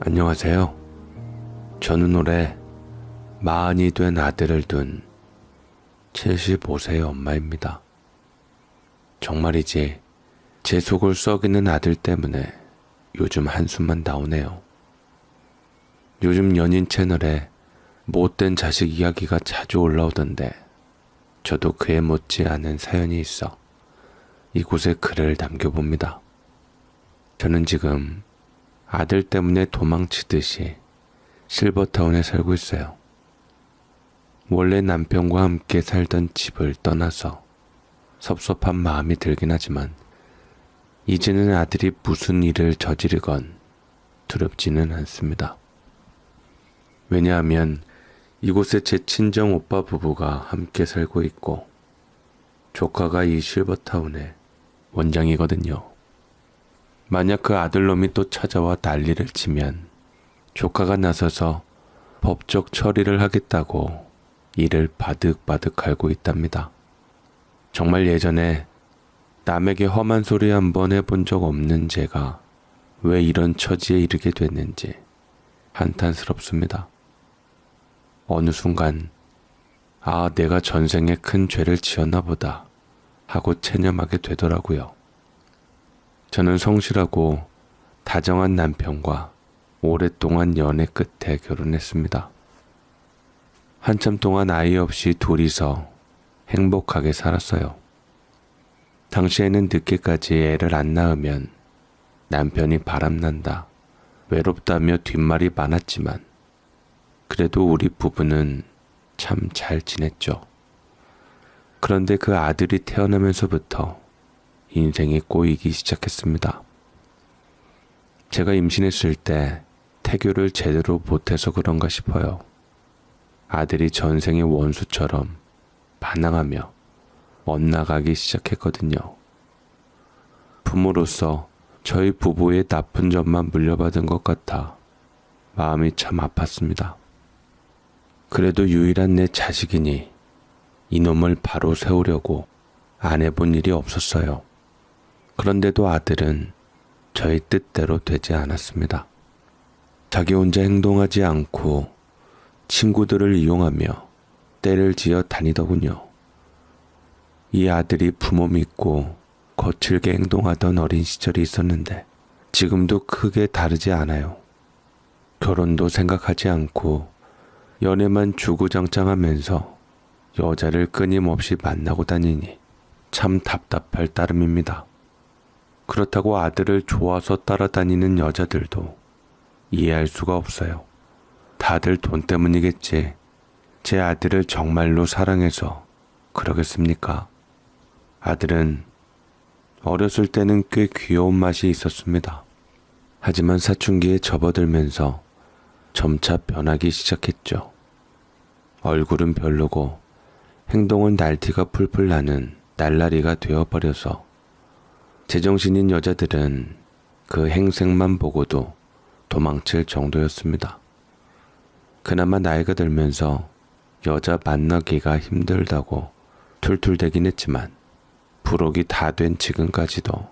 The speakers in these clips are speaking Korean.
안녕하세요. 저는 올해 40이 된 아들을 둔 75세의 엄마입니다. 정말이지 제 속을 썩이는 아들 때문에 요즘 한숨만 나오네요. 요즘 연인 채널에 못된 자식 이야기가 자주 올라오던데 저도 그에 못지않은 사연이 있어 이곳에 글을 남겨봅니다. 저는 지금 아들 때문에 도망치듯이 실버타운에 살고 있어요. 원래 남편과 함께 살던 집을 떠나서 섭섭한 마음이 들긴 하지만 이제는 아들이 무슨 일을 저지르건 두렵지는 않습니다. 왜냐하면 이곳에 제 친정 오빠 부부가 함께 살고 있고 조카가 이 실버타운의 원장이거든요. 만약 그 아들놈이 또 찾아와 난리를 치면 조카가 나서서 법적 처리를 하겠다고 이를 바득바득 갈고 있답니다. 정말 예전에 남에게 험한 소리 한번 해본 적 없는 제가 왜 이런 처지에 이르게 됐는지 한탄스럽습니다. 어느 순간 내가 전생에 큰 죄를 지었나 보다 하고 체념하게 되더라고요. 저는 성실하고 다정한 남편과 오랫동안 연애 끝에 결혼했습니다. 한참 동안 아이 없이 둘이서 행복하게 살았어요. 당시에는 늦게까지 애를 안 낳으면 남편이 바람난다, 외롭다며 뒷말이 많았지만 그래도 우리 부부는 참 잘 지냈죠. 그런데 그 아들이 태어나면서부터 인생이 꼬이기 시작했습니다. 제가 임신했을 때 태교를 제대로 못해서 그런가 싶어요. 아들이 전생의 원수처럼 반항하며 엇나가기 시작했거든요. 부모로서 저희 부부의 나쁜 점만 물려받은 것 같아 마음이 참 아팠습니다. 그래도 유일한 내 자식이니 이놈을 바로 세우려고 안 해본 일이 없었어요. 그런데도 아들은 저희 뜻대로 되지 않았습니다. 자기 혼자 행동하지 않고 친구들을 이용하며 때를 지어 다니더군요. 이 아들이 부모 믿고 거칠게 행동하던 어린 시절이 있었는데 지금도 크게 다르지 않아요. 결혼도 생각하지 않고 연애만 주구장창하면서 여자를 끊임없이 만나고 다니니 참 답답할 따름입니다. 그렇다고 아들을 좋아서 따라다니는 여자들도 이해할 수가 없어요. 다들 돈 때문이겠지. 제 아들을 정말로 사랑해서 그러겠습니까? 아들은 어렸을 때는 꽤 귀여운 맛이 있었습니다. 하지만 사춘기에 접어들면서 점차 변하기 시작했죠. 얼굴은 별로고 행동은 날티가 풀풀 나는 날라리가 되어버려서 제정신인 여자들은 그 행색만 보고도 도망칠 정도였습니다. 그나마 나이가 들면서 여자 만나기가 힘들다고 툴툴대긴 했지만 부록이 다 된 지금까지도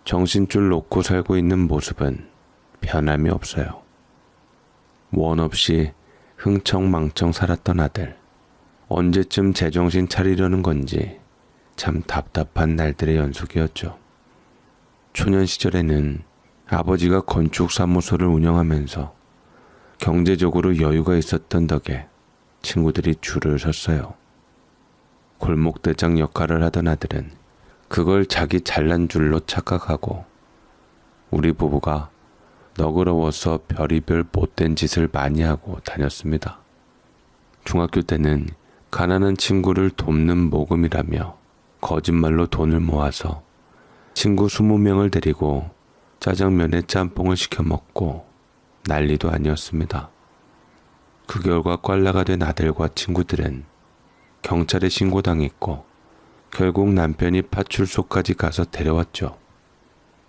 정신줄 놓고 살고 있는 모습은 변함이 없어요. 원 없이 흥청망청 살았던 아들, 언제쯤 제정신 차리려는 건지 참 답답한 날들의 연속이었죠. 초년 시절에는 아버지가 건축사무소를 운영하면서 경제적으로 여유가 있었던 덕에 친구들이 줄을 섰어요. 골목대장 역할을 하던 아들은 그걸 자기 잘난 줄로 착각하고 우리 부부가 너그러워서 별의별 못된 짓을 많이 하고 다녔습니다. 중학교 때는 가난한 친구를 돕는 모금이라며 거짓말로 돈을 모아서 친구 20명을 데리고 짜장면에 짬뽕을 시켜 먹고 난리도 아니었습니다. 그 결과 꽐라가 된 아들과 친구들은 경찰에 신고당했고 결국 남편이 파출소까지 가서 데려왔죠.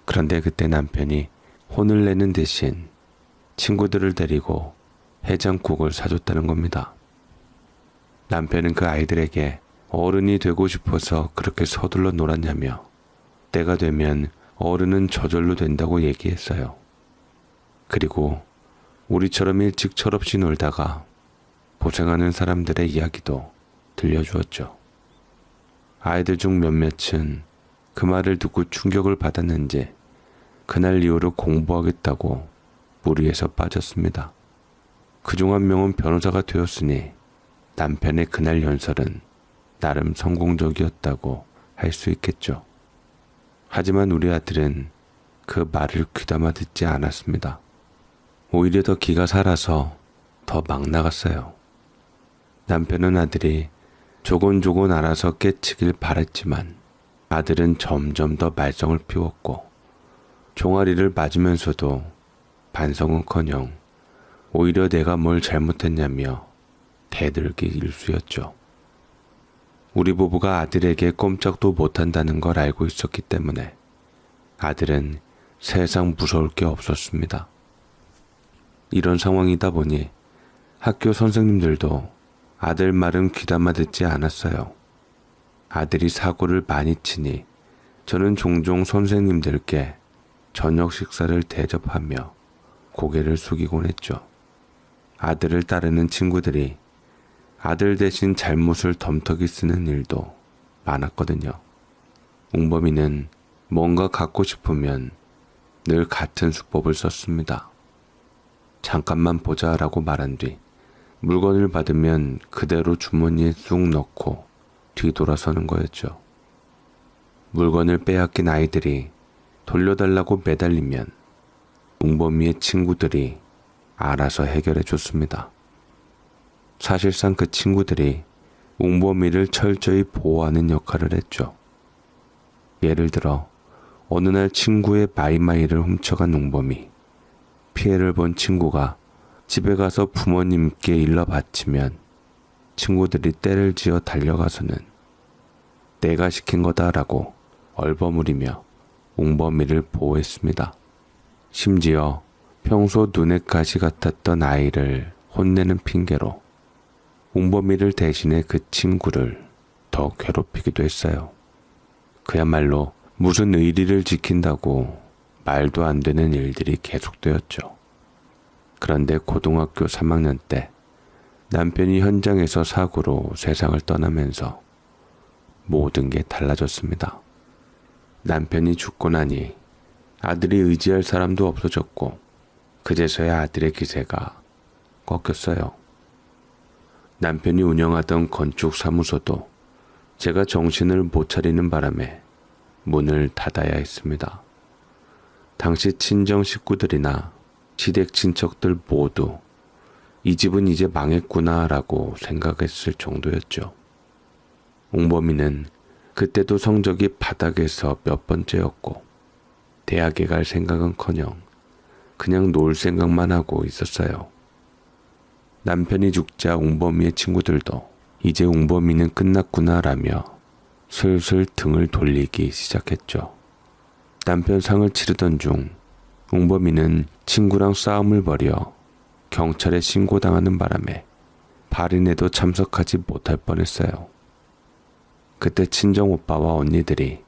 그런데 그때 남편이 혼을 내는 대신 친구들을 데리고 해장국을 사줬다는 겁니다. 남편은 그 아이들에게 어른이 되고 싶어서 그렇게 서둘러 놀았냐며 때가 되면 어른은 저절로 된다고 얘기했어요. 그리고 우리처럼 일찍 철없이 놀다가 고생하는 사람들의 이야기도 들려주었죠. 아이들 중 몇몇은 그 말을 듣고 충격을 받았는지 그날 이후로 공부하겠다고 무리해서 빠졌습니다. 그중 한 명은 변호사가 되었으니 남편의 그날 연설은 나름 성공적이었다고 할 수 있겠죠. 하지만 우리 아들은 그 말을 귀담아 듣지 않았습니다. 오히려 더 기가 살아서 더 막 나갔어요. 남편은 아들이 조곤조곤 알아서 깨치길 바랬지만 아들은 점점 더 말썽을 피웠고 종아리를 맞으면서도 반성은커녕 오히려 내가 뭘 잘못했냐며 대들기 일쑤였죠. 우리 부부가 아들에게 꼼짝도 못한다는 걸 알고 있었기 때문에 아들은 세상 무서울 게 없었습니다. 이런 상황이다 보니 학교 선생님들도 아들 말은 귀담아 듣지 않았어요. 아들이 사고를 많이 치니 저는 종종 선생님들께 저녁 식사를 대접하며 고개를 숙이곤 했죠. 아들을 따르는 친구들이 아들 대신 잘못을 덤터기 쓰는 일도 많았거든요. 웅범이는 뭔가 갖고 싶으면 늘 같은 수법을 썼습니다. 잠깐만 보자라고 말한 뒤 물건을 받으면 그대로 주머니에 쑥 넣고 뒤돌아서는 거였죠. 물건을 빼앗긴 아이들이 돌려달라고 매달리면 웅범이의 친구들이 알아서 해결해 줬습니다. 사실상 그 친구들이 웅범이를 철저히 보호하는 역할을 했죠. 예를 들어 어느 날 친구의 마이마이를 훔쳐간 웅범이 피해를 본 친구가 집에 가서 부모님께 일러 바치면 친구들이 떼를 지어 달려가서는 내가 시킨 거다라고 얼버무리며 웅범이를 보호했습니다. 심지어 평소 눈에 가시 같았던 아이를 혼내는 핑계로 웅범이를 대신해 그 친구를 더 괴롭히기도 했어요. 그야말로 무슨 의리를 지킨다고 말도 안 되는 일들이 계속되었죠. 그런데 고등학교 3학년 때 남편이 현장에서 사고로 세상을 떠나면서 모든 게 달라졌습니다. 남편이 죽고 나니 아들이 의지할 사람도 없어졌고 그제서야 아들의 기세가 꺾였어요. 남편이 운영하던 건축 사무소도 제가 정신을 못 차리는 바람에 문을 닫아야 했습니다. 당시 친정 식구들이나 시댁 친척들 모두 이 집은 이제 망했구나라고 생각했을 정도였죠. 웅범이는 그때도 성적이 바닥에서 몇 번째였고 대학에 갈 생각은커녕 그냥 놀 생각만 하고 있었어요. 남편이 죽자 웅범이의 친구들도 이제 웅범이는 끝났구나라며 슬슬 등을 돌리기 시작했죠. 남편 상을 치르던 중 웅범이는 친구랑 싸움을 벌여 경찰에 신고당하는 바람에 발인에도 참석하지 못할 뻔했어요. 그때 친정 오빠와 언니들이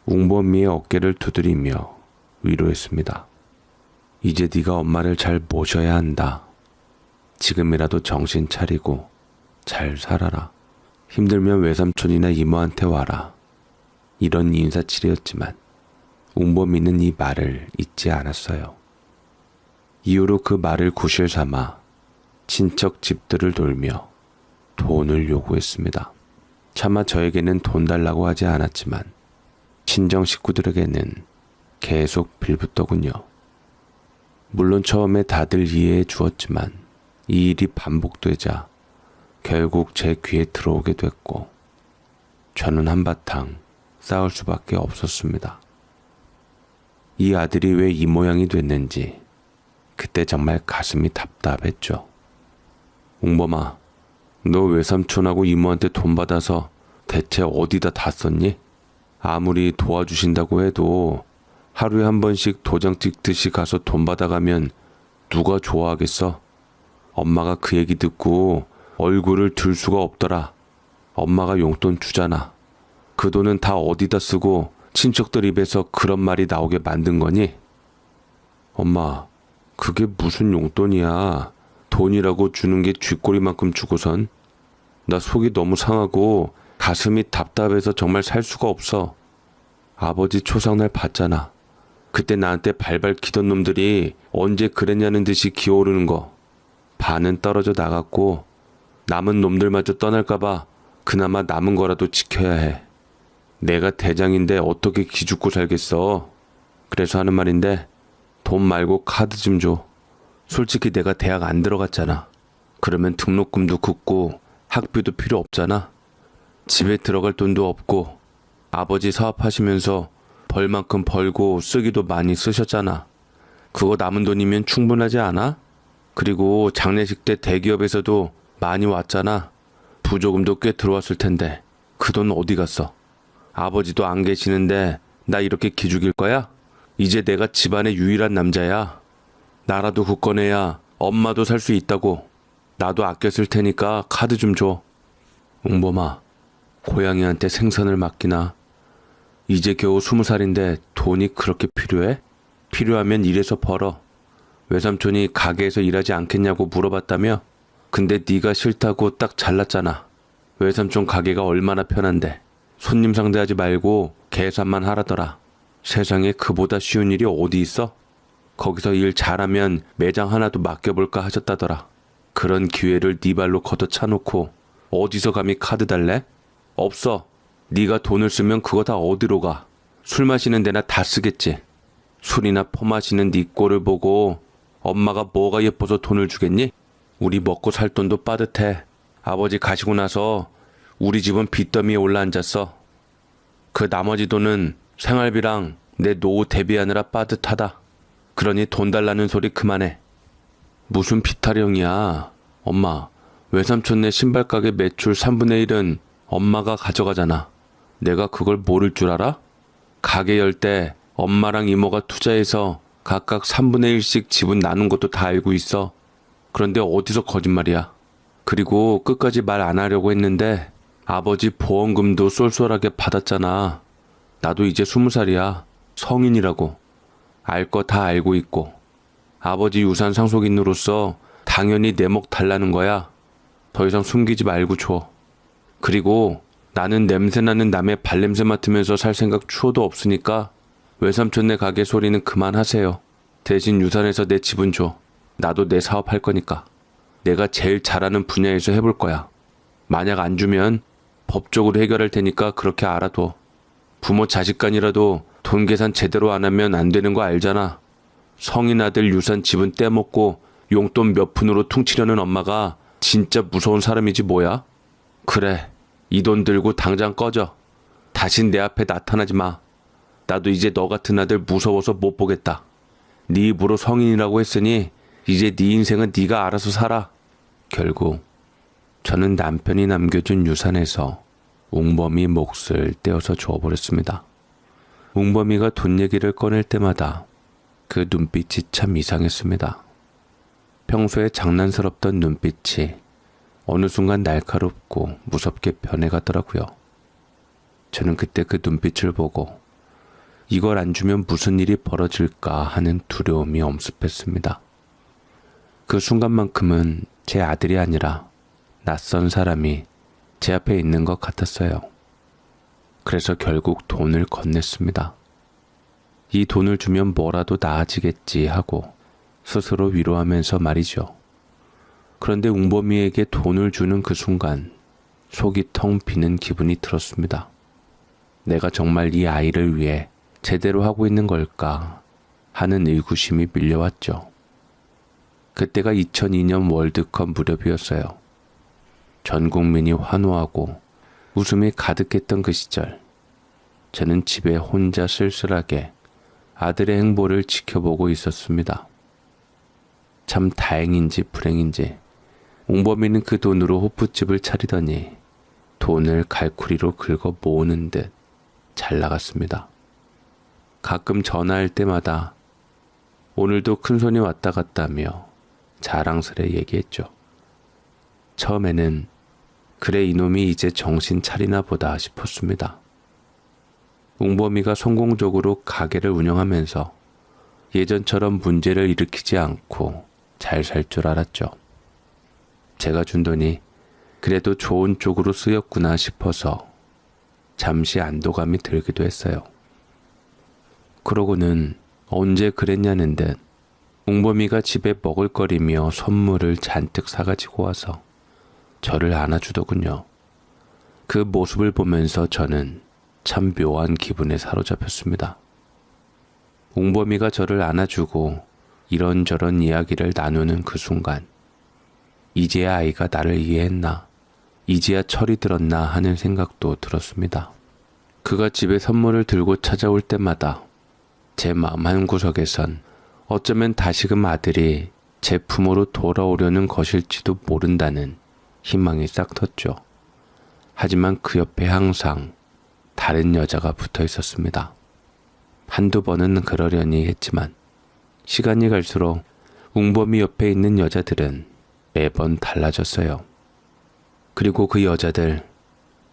웅범이의 어깨를 두드리며 위로했습니다. 이제 네가 엄마를 잘 모셔야 한다. 지금이라도 정신 차리고 잘 살아라. 힘들면 외삼촌이나 이모한테 와라. 이런 인사치레였지만 웅범이는 이 말을 잊지 않았어요. 이후로 그 말을 구실 삼아 친척 집들을 돌며 돈을 요구했습니다. 차마 저에게는 돈 달라고 하지 않았지만 친정 식구들에게는 계속 빌붙더군요. 물론 처음에 다들 이해해 주었지만 이 일이 반복되자 결국 제 귀에 들어오게 됐고 저는 한바탕 싸울 수밖에 없었습니다. 이 아들이 왜 이 모양이 됐는지 그때 정말 가슴이 답답했죠. 웅범아, 너 외삼촌하고 이모한테 돈 받아서 대체 어디다 다 썼니? 아무리 도와주신다고 해도 하루에 한 번씩 도장 찍듯이 가서 돈 받아가면 누가 좋아하겠어? 엄마가 그 얘기 듣고 얼굴을 들 수가 없더라. 엄마가 용돈 주잖아. 그 돈은 다 어디다 쓰고 친척들 입에서 그런 말이 나오게 만든 거니? 엄마, 그게 무슨 용돈이야. 돈이라고 주는 게 쥐꼬리만큼 주고선. 나 속이 너무 상하고 가슴이 답답해서 정말 살 수가 없어. 아버지 초상날 봤잖아. 그때 나한테 발발 기던 놈들이 언제 그랬냐는 듯이 기어오르는 거. 반은 떨어져 나갔고 남은 놈들마저 떠날까봐 그나마 남은 거라도 지켜야 해. 내가 대장인데 어떻게 기죽고 살겠어. 그래서 하는 말인데 돈 말고 카드 좀 줘. 솔직히 내가 대학 안 들어갔잖아. 그러면 등록금도 긋고 학비도 필요 없잖아. 집에 들어갈 돈도 없고 아버지 사업하시면서 벌 만큼 벌고 쓰기도 많이 쓰셨잖아. 그거 남은 돈이면 충분하지 않아? 그리고 장례식 때 대기업에서도 많이 왔잖아. 부조금도 꽤 들어왔을 텐데 그 돈 어디 갔어? 아버지도 안 계시는데 나 이렇게 기죽일 거야? 이제 내가 집안의 유일한 남자야. 나라도 굳건해야 엄마도 살 수 있다고. 나도 아껴 쓸 테니까 카드 좀 줘. 웅범아, 고양이한테 생선을 맡기나? 이제 겨우 20살인데 돈이 그렇게 필요해? 필요하면 일해서 벌어. 외삼촌이 가게에서 일하지 않겠냐고 물어봤다며? 근데 네가 싫다고 딱 잘랐잖아. 외삼촌 가게가 얼마나 편한데. 손님 상대하지 말고 계산만 하라더라. 세상에 그보다 쉬운 일이 어디 있어? 거기서 일 잘하면 매장 하나도 맡겨볼까 하셨다더라. 그런 기회를 네 발로 걷어차놓고 어디서 감히 카드 달래? 없어. 네가 돈을 쓰면 그거 다 어디로 가? 술 마시는 데나 다 쓰겠지. 술이나 퍼마시는 네 꼴을 보고 엄마가 뭐가 예뻐서 돈을 주겠니? 우리 먹고 살 돈도 빠듯해. 아버지 가시고 나서 우리 집은 빚더미에 올라앉았어. 그 나머지 돈은 생활비랑 내 노후 대비하느라 빠듯하다. 그러니 돈 달라는 소리 그만해. 무슨 비타령이야. 엄마, 외삼촌네 신발가게 매출 3분의 1은 엄마가 가져가잖아. 내가 그걸 모를 줄 알아? 가게 열 때 엄마랑 이모가 투자해서 각각 3분의 1씩 지분 나눈 것도 다 알고 있어. 그런데 어디서 거짓말이야. 그리고 끝까지 말 안 하려고 했는데 아버지 보험금도 쏠쏠하게 받았잖아. 나도 이제 20살이야. 성인이라고. 알 거 다 알고 있고. 아버지 유산 상속인으로서 당연히 내 목 달라는 거야. 더 이상 숨기지 말고 줘. 그리고 나는 냄새나는 남의 발냄새 맡으면서 살 생각 추호도 없으니까 외삼촌네 가게 소리는 그만하세요. 대신 유산에서 내 지분 줘. 나도 내 사업 할 거니까. 내가 제일 잘하는 분야에서 해볼 거야. 만약 안 주면 법적으로 해결할 테니까 그렇게 알아둬. 부모 자식 간이라도 돈 계산 제대로 안 하면 안 되는 거 알잖아. 성인 아들 유산 지분 떼먹고 용돈 몇 푼으로 퉁치려는 엄마가 진짜 무서운 사람이지 뭐야? 그래, 이 돈 들고 당장 꺼져. 다신 내 앞에 나타나지 마. 나도 이제 너 같은 아들 무서워서 못 보겠다. 네 입으로 성인이라고 했으니 이제 네 인생은 네가 알아서 살아. 결국 저는 남편이 남겨준 유산에서 웅범이 몫을 떼어서 줘버렸습니다. 웅범이가 돈 얘기를 꺼낼 때마다 그 눈빛이 참 이상했습니다. 평소에 장난스럽던 눈빛이 어느 순간 날카롭고 무섭게 변해가더라고요. 저는 그때 그 눈빛을 보고 이걸 안 주면 무슨 일이 벌어질까 하는 두려움이 엄습했습니다. 그 순간만큼은 제 아들이 아니라 낯선 사람이 제 앞에 있는 것 같았어요. 그래서 결국 돈을 건넸습니다. 이 돈을 주면 뭐라도 나아지겠지 하고 스스로 위로하면서 말이죠. 그런데 웅범이에게 돈을 주는 그 순간 속이 텅 비는 기분이 들었습니다. 내가 정말 이 아이를 위해 제대로 하고 있는 걸까 하는 의구심이 밀려왔죠. 그때가 2002년 월드컵 무렵이었어요. 전 국민이 환호하고 웃음이 가득했던 그 시절, 저는 집에 혼자 쓸쓸하게 아들의 행보를 지켜보고 있었습니다. 참 다행인지 불행인지 웅범이는 그 돈으로 호프집을 차리더니 돈을 갈쿠리로 긁어 모으는 듯 잘 나갔습니다. 가끔 전화할 때마다 오늘도 큰손이 왔다 갔다며 자랑스레 얘기했죠. 처음에는 그래 이놈이 이제 정신 차리나 보다 싶었습니다. 웅범이가 성공적으로 가게를 운영하면서 예전처럼 문제를 일으키지 않고 잘 살 줄 알았죠. 제가 준 돈이 그래도 좋은 쪽으로 쓰였구나 싶어서 잠시 안도감이 들기도 했어요. 그러고는 언제 그랬냐는 듯 웅범이가 집에 먹을거리며 선물을 잔뜩 사가지고 와서 저를 안아주더군요. 그 모습을 보면서 저는 참 묘한 기분에 사로잡혔습니다. 웅범이가 저를 안아주고 이런저런 이야기를 나누는 그 순간 이제야 아이가 나를 이해했나, 이제야 철이 들었나 하는 생각도 들었습니다. 그가 집에 선물을 들고 찾아올 때마다 제 마음 한구석에선 어쩌면 다시금 아들이 제 품으로 돌아오려는 것일지도 모른다는 희망이 싹 텄죠. 하지만 그 옆에 항상 다른 여자가 붙어 있었습니다. 한두 번은 그러려니 했지만 시간이 갈수록 웅범이 옆에 있는 여자들은 매번 달라졌어요. 그리고 그 여자들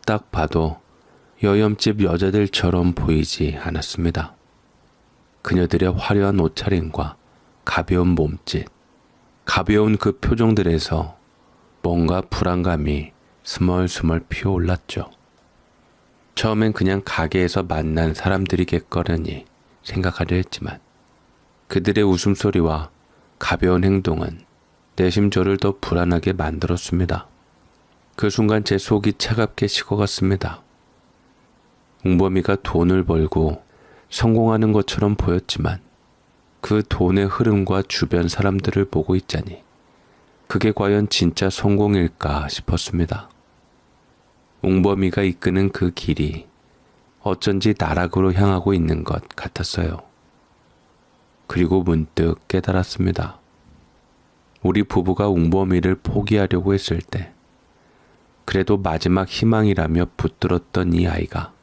딱 봐도 여염집 여자들처럼 보이지 않았습니다. 그녀들의 화려한 옷차림과 가벼운 몸짓, 가벼운 그 표정들에서 뭔가 불안감이 스멀스멀 피어올랐죠. 처음엔 그냥 가게에서 만난 사람들이겠거려니 생각하려 했지만 그들의 웃음소리와 가벼운 행동은 내 심조를 더 불안하게 만들었습니다. 그 순간 제 속이 차갑게 식어갔습니다. 웅범이가 돈을 벌고 성공하는 것처럼 보였지만 그 돈의 흐름과 주변 사람들을 보고 있자니 그게 과연 진짜 성공일까 싶었습니다. 웅범이가 이끄는 그 길이 어쩐지 나락으로 향하고 있는 것 같았어요. 그리고 문득 깨달았습니다. 우리 부부가 웅범이를 포기하려고 했을 때 그래도 마지막 희망이라며 붙들었던 이 아이가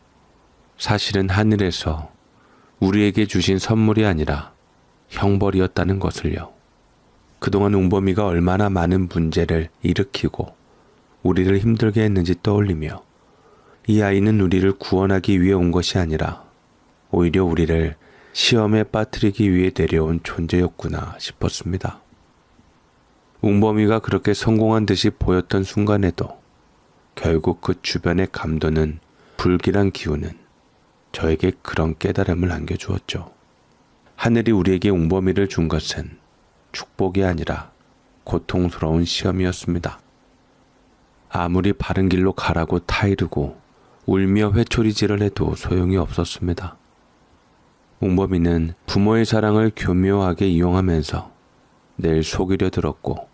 사실은 하늘에서 우리에게 주신 선물이 아니라 형벌이었다는 것을요. 그동안 웅범이가 얼마나 많은 문제를 일으키고 우리를 힘들게 했는지 떠올리며 이 아이는 우리를 구원하기 위해 온 것이 아니라 오히려 우리를 시험에 빠뜨리기 위해 내려온 존재였구나 싶었습니다. 웅범이가 그렇게 성공한 듯이 보였던 순간에도 결국 그 주변의 감도는 불길한 기운은 저에게 그런 깨달음을 안겨주었죠. 하늘이 우리에게 웅범이를 준 것은 축복이 아니라 고통스러운 시험이었습니다. 아무리 바른 길로 가라고 타이르고 울며 회초리질을 해도 소용이 없었습니다. 웅범이는 부모의 사랑을 교묘하게 이용하면서 늘 속이려 들었고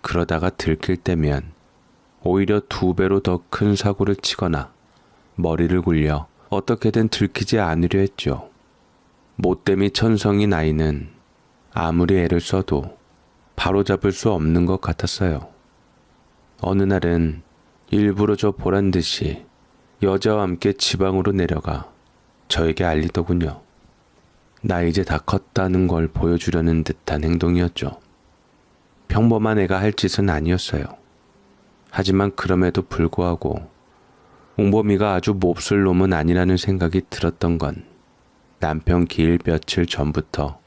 그러다가 들킬 때면 오히려 2배로 더 큰 사고를 치거나 머리를 굴려 어떻게든 들키지 않으려 했죠. 못됨이 천성인 아이는 아무리 애를 써도 바로잡을 수 없는 것 같았어요. 어느 날은 일부러 저 보란 듯이 여자와 함께 지방으로 내려가 저에게 알리더군요. 나 이제 다 컸다는 걸 보여주려는 듯한 행동이었죠. 평범한 애가 할 짓은 아니었어요. 하지만 그럼에도 불구하고 웅범이가 아주 몹쓸 놈은 아니라는 생각이 들었던 건 남편 기일 며칠 전부터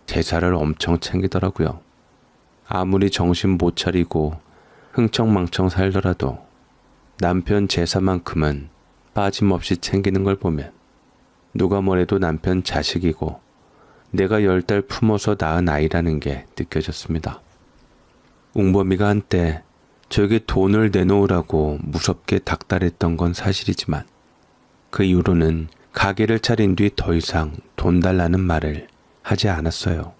제사를 엄청 챙기더라고요. 아무리 정신 못 차리고 흥청망청 살더라도 남편 제사만큼은 빠짐없이 챙기는 걸 보면 누가 뭐래도 남편 자식이고 내가 10달 품어서 낳은 아이라는 게 느껴졌습니다. 웅범이가 한때 저에게 돈을 내놓으라고 무섭게 닥달했던 건 사실이지만 그 이후로는 가게를 차린 뒤 더 이상 돈 달라는 말을 하지 않았어요.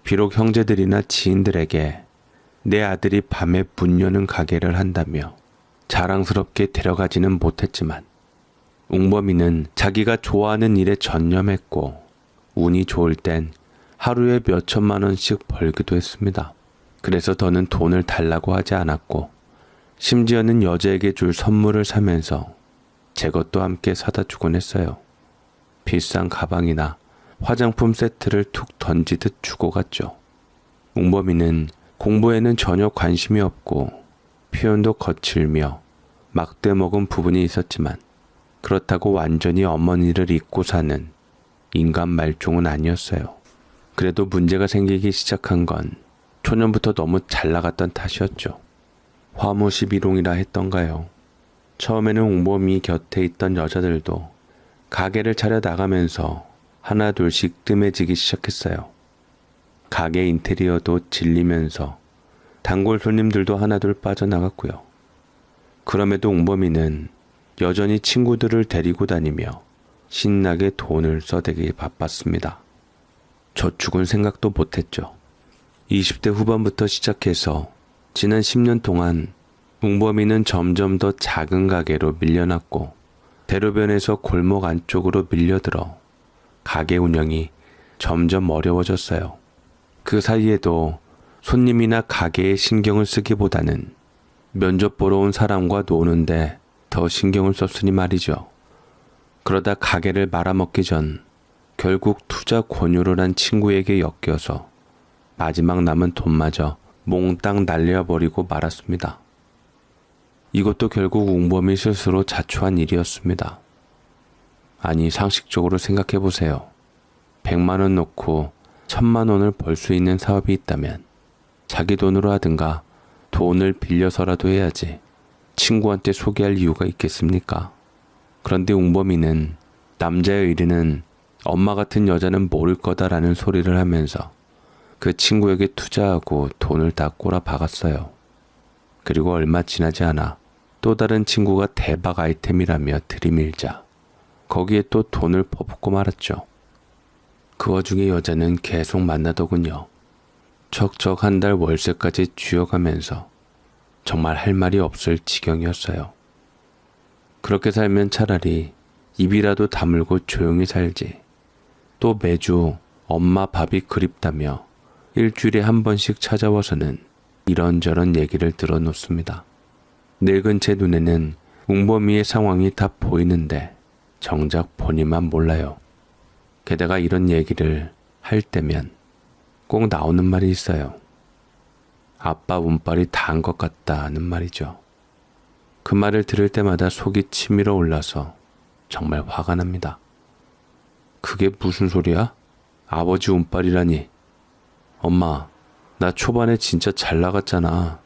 비록 형제들이나 지인들에게 내 아들이 밤에 문 여는 가게를 한다며 자랑스럽게 데려가지는 못했지만 웅범이는 자기가 좋아하는 일에 전념했고 운이 좋을 땐 하루에 몇 천만 원씩 벌기도 했습니다. 그래서 더는 돈을 달라고 하지 않았고 심지어는 여자에게 줄 선물을 사면서 제 것도 함께 사다 주곤 했어요. 비싼 가방이나 화장품 세트를 툭 던지듯 주고 갔죠. 웅범이는 공부에는 전혀 관심이 없고 표현도 거칠며 막대 먹은 부분이 있었지만 그렇다고 완전히 어머니를 잊고 사는 인간 말종은 아니었어요. 그래도 문제가 생기기 시작한 건 초년부터 너무 잘 나갔던 탓이었죠. 화무시비롱이라 했던가요. 처음에는 웅범이 곁에 있던 여자들도 가게를 차려 나가면서 하나 둘씩 뜸해지기 시작했어요. 가게 인테리어도 질리면서 단골 손님들도 하나둘 빠져나갔고요. 그럼에도 웅범이는 여전히 친구들을 데리고 다니며 신나게 돈을 써대기 바빴습니다. 저축은 생각도 못했죠. 20대 후반부터 시작해서 지난 10년 동안 웅범이는 점점 더 작은 가게로 밀려났고 대로변에서 골목 안쪽으로 밀려들어 가게 운영이 점점 어려워졌어요. 그 사이에도 손님이나 가게에 신경을 쓰기보다는 면접 보러 온 사람과 노는데 더 신경을 썼으니 말이죠. 그러다 가게를 말아먹기 전 결국 투자 권유를 한 친구에게 엮여서 마지막 남은 돈마저 몽땅 날려버리고 말았습니다. 이것도 결국 웅범이 스스로 자초한 일이었습니다. 아니, 상식적으로 생각해보세요. 100만 원 놓고 1000만 원을 벌 수 있는 사업이 있다면 자기 돈으로 하든가 돈을 빌려서라도 해야지 친구한테 소개할 이유가 있겠습니까? 그런데 웅범이는 남자의 의리는 엄마 같은 여자는 모를 거다라는 소리를 하면서 그 친구에게 투자하고 돈을 다 꼬라 박았어요. 그리고 얼마 지나지 않아 또 다른 친구가 대박 아이템이라며 들이밀자 거기에 또 돈을 퍼붓고 말았죠. 그 와중에 여자는 계속 만나더군요. 척척 한 달 월세까지 쥐어가면서 정말 할 말이 없을 지경이었어요. 그렇게 살면 차라리 입이라도 다물고 조용히 살지. 또 매주 엄마 밥이 그립다며 일주일에 한 번씩 찾아와서는 이런저런 얘기를 들어놓습니다. 늙은 제 눈에는 웅범이의 상황이 다 보이는데 정작 본인만 몰라요. 게다가 이런 얘기를 할 때면 꼭 나오는 말이 있어요. 아빠 운빨이 다한 것 같다는 말이죠. 그 말을 들을 때마다 속이 치밀어 올라서 정말 화가 납니다. 그게 무슨 소리야? 아버지 운빨이라니. 엄마, 나 초반에 진짜 잘 나갔잖아.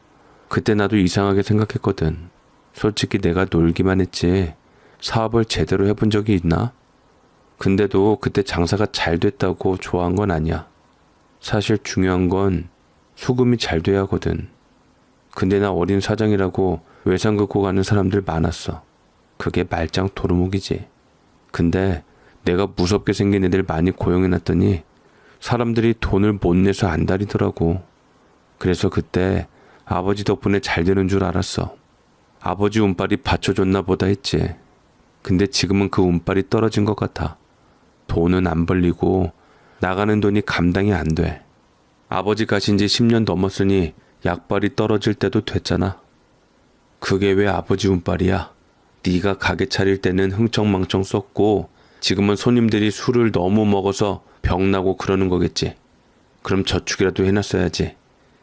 그때 나도 이상하게 생각했거든. 솔직히 내가 놀기만 했지 사업을 제대로 해본 적이 있나? 근데도 그때 장사가 잘 됐다고 좋아한 건 아니야. 사실 중요한 건 수금이 잘 돼야 하거든. 근데 나 어린 사장이라고 외상 긋고 가는 사람들 많았어. 그게 말짱 도루묵이지. 근데 내가 무섭게 생긴 애들 많이 고용해놨더니 사람들이 돈을 못 내서 안달이더라고. 그래서 그때 아버지 덕분에 잘 되는 줄 알았어. 아버지 운빨이 받쳐줬나 보다 했지. 근데 지금은 그 운빨이 떨어진 것 같아. 돈은 안 벌리고 나가는 돈이 감당이 안 돼. 아버지 가신 지 10년 넘었으니 약발이 떨어질 때도 됐잖아. 그게 왜 아버지 운빨이야? 네가 가게 차릴 때는 흥청망청 썼고 지금은 손님들이 술을 너무 먹어서 병나고 그러는 거겠지. 그럼 저축이라도 해놨어야지.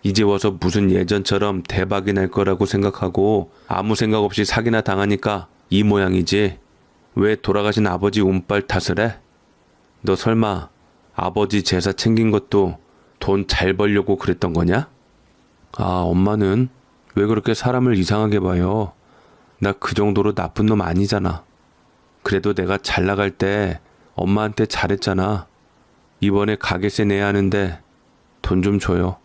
이제 와서 무슨 예전처럼 대박이 날 거라고 생각하고 아무 생각 없이 사기나 당하니까 이 모양이지. 왜 돌아가신 아버지 운빨 탓을 해? 너 설마 아버지 제사 챙긴 것도 돈 잘 벌려고 그랬던 거냐? 아, 엄마는 왜 그렇게 사람을 이상하게 봐요? 나 그 정도로 나쁜 놈 아니잖아. 그래도 내가 잘 나갈 때 엄마한테 잘했잖아. 이번에 가게세 내야 하는데 돈 좀 줘요.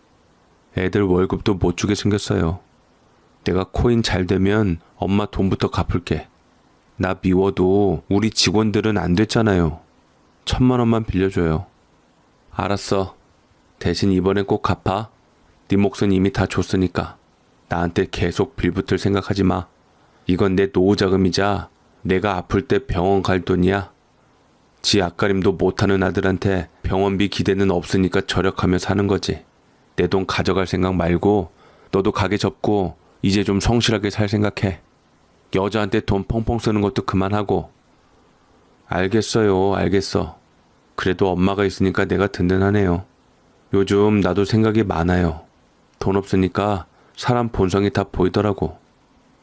애들 월급도 못 주게 생겼어요. 내가 코인 잘 되면 엄마 돈부터 갚을게. 나 미워도 우리 직원들은 안 됐잖아요. 1000만 원만 빌려줘요. 알았어. 대신 이번엔 꼭 갚아. 네 몫은 이미 다 줬으니까. 나한테 계속 빌붙을 생각하지 마. 이건 내 노후 자금이자 내가 아플 때 병원 갈 돈이야. 지 앞가림도 못하는 아들한테 병원비 기대는 없으니까 절약하며 사는 거지. 내 돈 가져갈 생각 말고 너도 가게 접고 이제 좀 성실하게 살 생각해. 여자한테 돈 펑펑 쓰는 것도 그만하고. 알겠어요, 알겠어. 그래도 엄마가 있으니까 내가 든든하네요. 요즘 나도 생각이 많아요. 돈 없으니까 사람 본성이 다 보이더라고.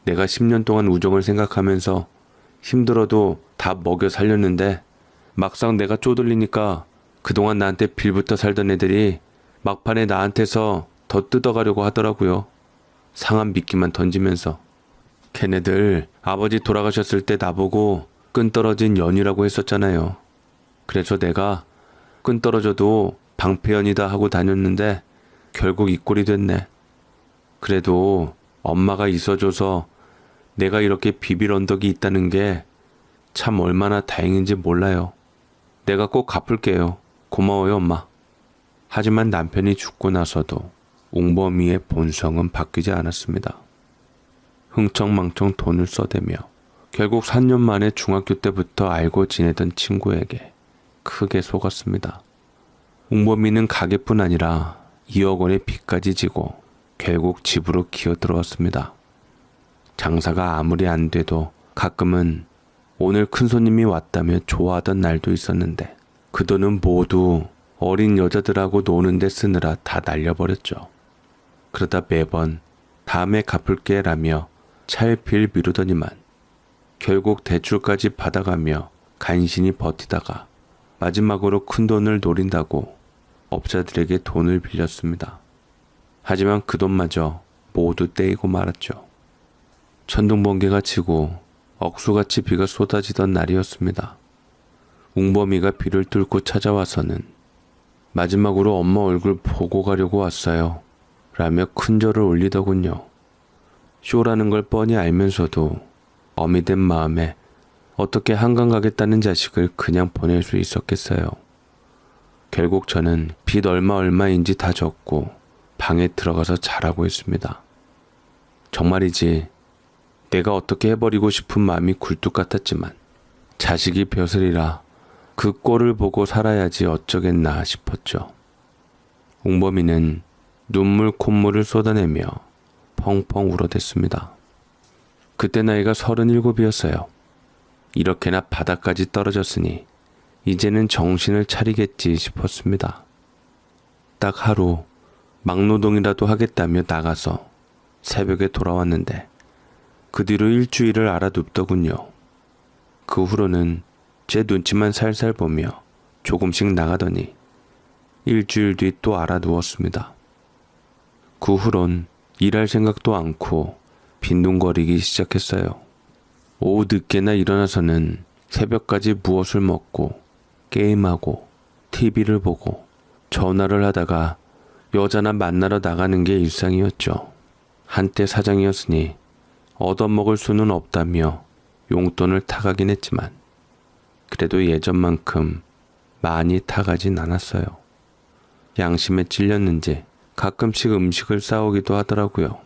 내가 10년 동안 우정을 생각하면서 힘들어도 다 먹여 살렸는데 막상 내가 쪼들리니까 그동안 나한테 빌붙어 살던 애들이 막판에 나한테서 더 뜯어가려고 하더라고요. 상한 미끼만 던지면서. 걔네들 아버지 돌아가셨을 때 나보고 끈 떨어진 연이라고 했었잖아요. 그래서 내가 끈 떨어져도 방패연이다 하고 다녔는데 결국 이 꼴이 됐네. 그래도 엄마가 있어줘서 내가 이렇게 비빌 언덕이 있다는 게 참 얼마나 다행인지 몰라요. 내가 꼭 갚을게요. 고마워요, 엄마. 하지만 남편이 죽고 나서도 웅범이의 본성은 바뀌지 않았습니다. 흥청망청 돈을 써대며 결국 3년 만에 중학교 때부터 알고 지내던 친구에게 크게 속았습니다. 웅범이는 가게뿐 아니라 2억 원의 빚까지 지고 결국 집으로 기어들어왔습니다. 장사가 아무리 안 돼도 가끔은 오늘 큰 손님이 왔다며 좋아하던 날도 있었는데 그 돈은 모두 어린 여자들하고 노는데 쓰느라 다 날려버렸죠. 그러다 매번 다음에 갚을게 라며 차일피일 미루더니만 결국 대출까지 받아가며 간신히 버티다가 마지막으로 큰 돈을 노린다고 업자들에게 돈을 빌렸습니다. 하지만 그 돈마저 모두 떼이고 말았죠. 천둥번개가 치고 억수같이 비가 쏟아지던 날이었습니다. 웅범이가 비를 뚫고 찾아와서는 마지막으로 엄마 얼굴 보고 가려고 왔어요 라며 큰절을 올리더군요. 쇼라는 걸 뻔히 알면서도 어미 된 마음에 어떻게 한강 가겠다는 자식을 그냥 보낼 수 있었겠어요. 결국 저는 빚 얼마인지 다 적고 방에 들어가서 자라고 했습니다. 정말이지 내가 어떻게 해버리고 싶은 마음이 굴뚝 같았지만 자식이 벼슬이라 그 꼴을 보고 살아야지 어쩌겠나 싶었죠. 웅범이는 눈물 콧물을 쏟아내며 펑펑 울어댔습니다. 그때 나이가 37이었어요. 이렇게나 바닥까지 떨어졌으니 이제는 정신을 차리겠지 싶었습니다. 딱 하루 막노동이라도 하겠다며 나가서 새벽에 돌아왔는데 그 뒤로 일주일을 알아눕더군요. 그 후로는 제 눈치만 살살 보며 조금씩 나가더니 일주일 뒤 또 알아누웠습니다. 그 후론 일할 생각도 않고 빈둥거리기 시작했어요. 오후 늦게나 일어나서는 새벽까지 무엇을 먹고 게임하고 TV를 보고 전화를 하다가 여자나 만나러 나가는 게 일상이었죠. 한때 사장이었으니 얻어먹을 수는 없다며 용돈을 타가긴 했지만 그래도 예전만큼 많이 타가진 않았어요. 양심에 찔렸는지 가끔씩 음식을 싸오기도 하더라고요.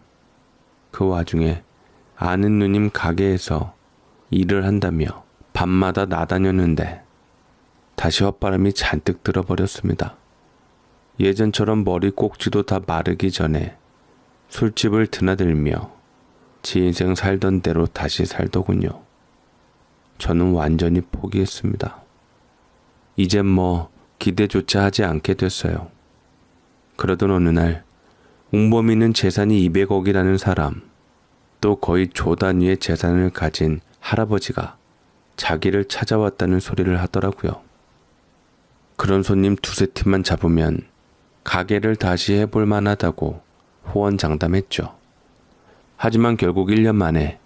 그 와중에 아는 누님 가게에서 일을 한다며 밤마다 나다녔는데 다시 헛바람이 잔뜩 들어버렸습니다. 예전처럼 머리 꼭지도 다 마르기 전에 술집을 드나들며 지 인생 살던 대로 다시 살더군요. 저는 완전히 포기했습니다. 이젠 뭐 기대조차 하지 않게 됐어요. 그러던 어느 날 웅범이는 재산이 200억이라는 사람, 또 거의 조 단위의 재산을 가진 할아버지가 자기를 찾아왔다는 소리를 하더라고요. 그런 손님 두세 팀만 잡으면 가게를 다시 해볼 만하다고 호언장담했죠. 하지만 결국 1년 만에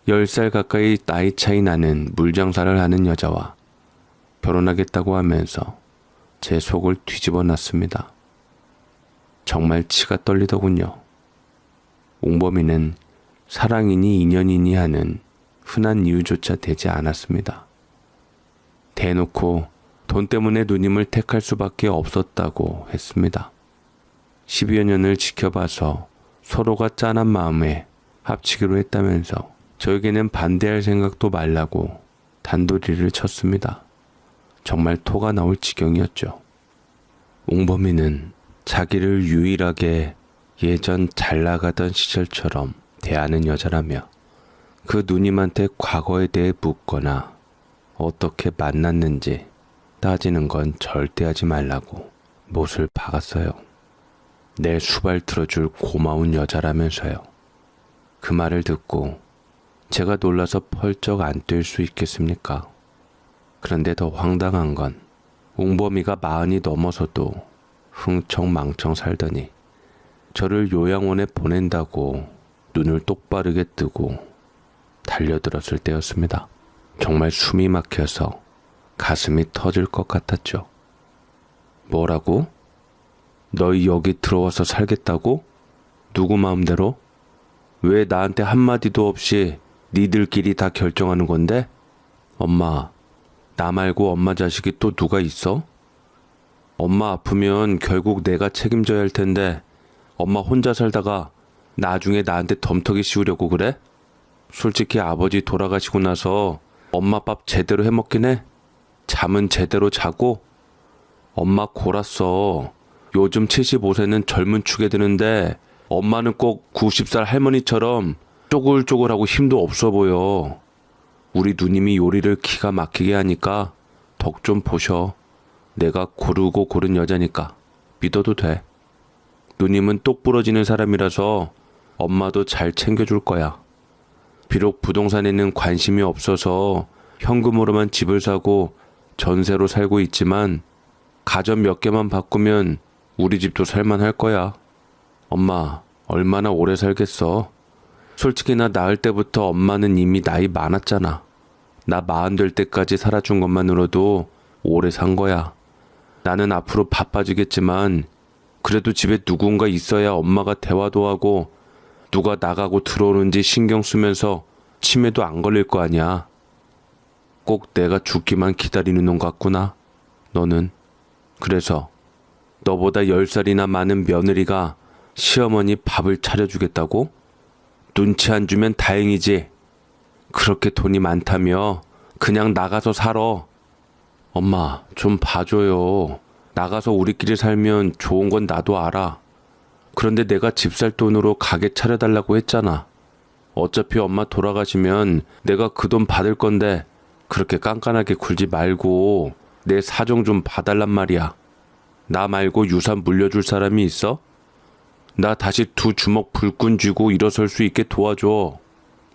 10살 가까이 나이 차이 나는 물장사를 하는 여자와 결혼하겠다고 하면서 제 속을 뒤집어 놨습니다. 정말 치가 떨리더군요. 웅범이는 사랑이니 인연이니 하는 흔한 이유조차 되지 않았습니다. 대놓고 돈 때문에 누님을 택할 수밖에 없었다고 했습니다. 12여 년을 지켜봐서 서로가 짠한 마음에 합치기로 했다면서 저에게는 반대할 생각도 말라고 단도리를 쳤습니다. 정말 토가 나올 지경이었죠. 웅범이는 자기를 유일하게 예전 잘 나가던 시절처럼 대하는 여자라며 그 누님한테 과거에 대해 묻거나 어떻게 만났는지 따지는 건 절대 하지 말라고 못을 박았어요. 내 수발 들어줄 고마운 여자라면서요. 그 말을 듣고 제가 놀라서 펄쩍 안 뛸 수 있겠습니까? 그런데 더 황당한 건 웅범이가 40이 넘어서도 흥청망청 살더니 저를 요양원에 보낸다고 눈을 똑바르게 뜨고 달려들었을 때였습니다. 정말 숨이 막혀서 가슴이 터질 것 같았죠. 뭐라고? 너희 여기 들어와서 살겠다고? 누구 마음대로? 왜 나한테 한마디도 없이 니들끼리 다 결정하는 건데? 엄마, 나 말고 엄마 자식이 또 누가 있어? 엄마 아프면 결국 내가 책임져야 할 텐데 엄마 혼자 살다가 나중에 나한테 덤터기 씌우려고 그래? 솔직히 아버지 돌아가시고 나서 엄마 밥 제대로 해먹긴 해? 잠은 제대로 자고? 엄마 골았어. 요즘 75세는 젊은 축에 드는데 엄마는 꼭 90살 할머니처럼 쪼글쪼글하고 힘도 없어 보여. 우리 누님이 요리를 기가 막히게 하니까 덕 좀 보셔. 내가 고르고 고른 여자니까 믿어도 돼. 누님은 똑 부러지는 사람이라서 엄마도 잘 챙겨줄 거야. 비록 부동산에는 관심이 없어서 현금으로만 집을 사고 전세로 살고 있지만 가전 몇 개만 바꾸면 우리 집도 살만할 거야. 엄마, 얼마나 오래 살겠어? 솔직히 나 낳을 때부터 엄마는 이미 나이 많았잖아. 나 40 될 때까지 살아준 것만으로도 오래 산 거야. 나는 앞으로 바빠지겠지만 그래도 집에 누군가 있어야 엄마가 대화도 하고 누가 나가고 들어오는지 신경 쓰면서 치매도 안 걸릴 거 아니야. 꼭 내가 죽기만 기다리는 놈 같구나, 너는. 그래서 너보다 10살이나 많은 며느리가 시어머니 밥을 차려주겠다고? 눈치 안 주면 다행이지. 그렇게 돈이 많다며 그냥 나가서 살아. 엄마, 좀 봐줘요. 나가서 우리끼리 살면 좋은 건 나도 알아. 그런데 내가 집 살 돈으로 가게 차려달라고 했잖아. 어차피 엄마 돌아가시면 내가 그 돈 받을 건데 그렇게 깐깐하게 굴지 말고 내 사정 좀 봐달란 말이야. 나 말고 유산 물려줄 사람이 있어? 나 다시 2 주먹 불끈 쥐고 일어설 수 있게 도와줘.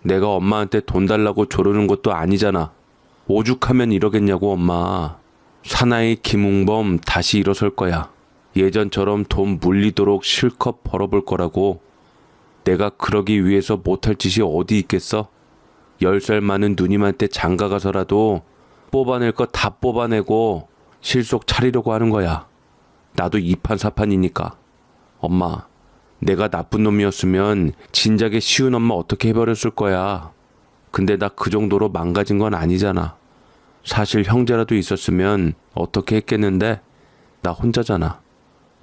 내가 엄마한테 돈 달라고 조르는 것도 아니잖아. 오죽하면 이러겠냐고, 엄마. 사나이 김웅범 다시 일어설 거야. 예전처럼 돈 물리도록 실컷 벌어볼 거라고. 내가 그러기 위해서 못할 짓이 어디 있겠어? 10살 많은 누님한테 장가 가서라도 뽑아낼 거 다 뽑아내고 실속 차리려고 하는 거야. 나도 이판사판이니까. 엄마, 내가 나쁜 놈이었으면 진작에 쉬운 엄마 어떻게 해버렸을 거야. 근데 나 그 정도로 망가진 건 아니잖아. 사실 형제라도 있었으면 어떻게 했겠는데 나 혼자잖아.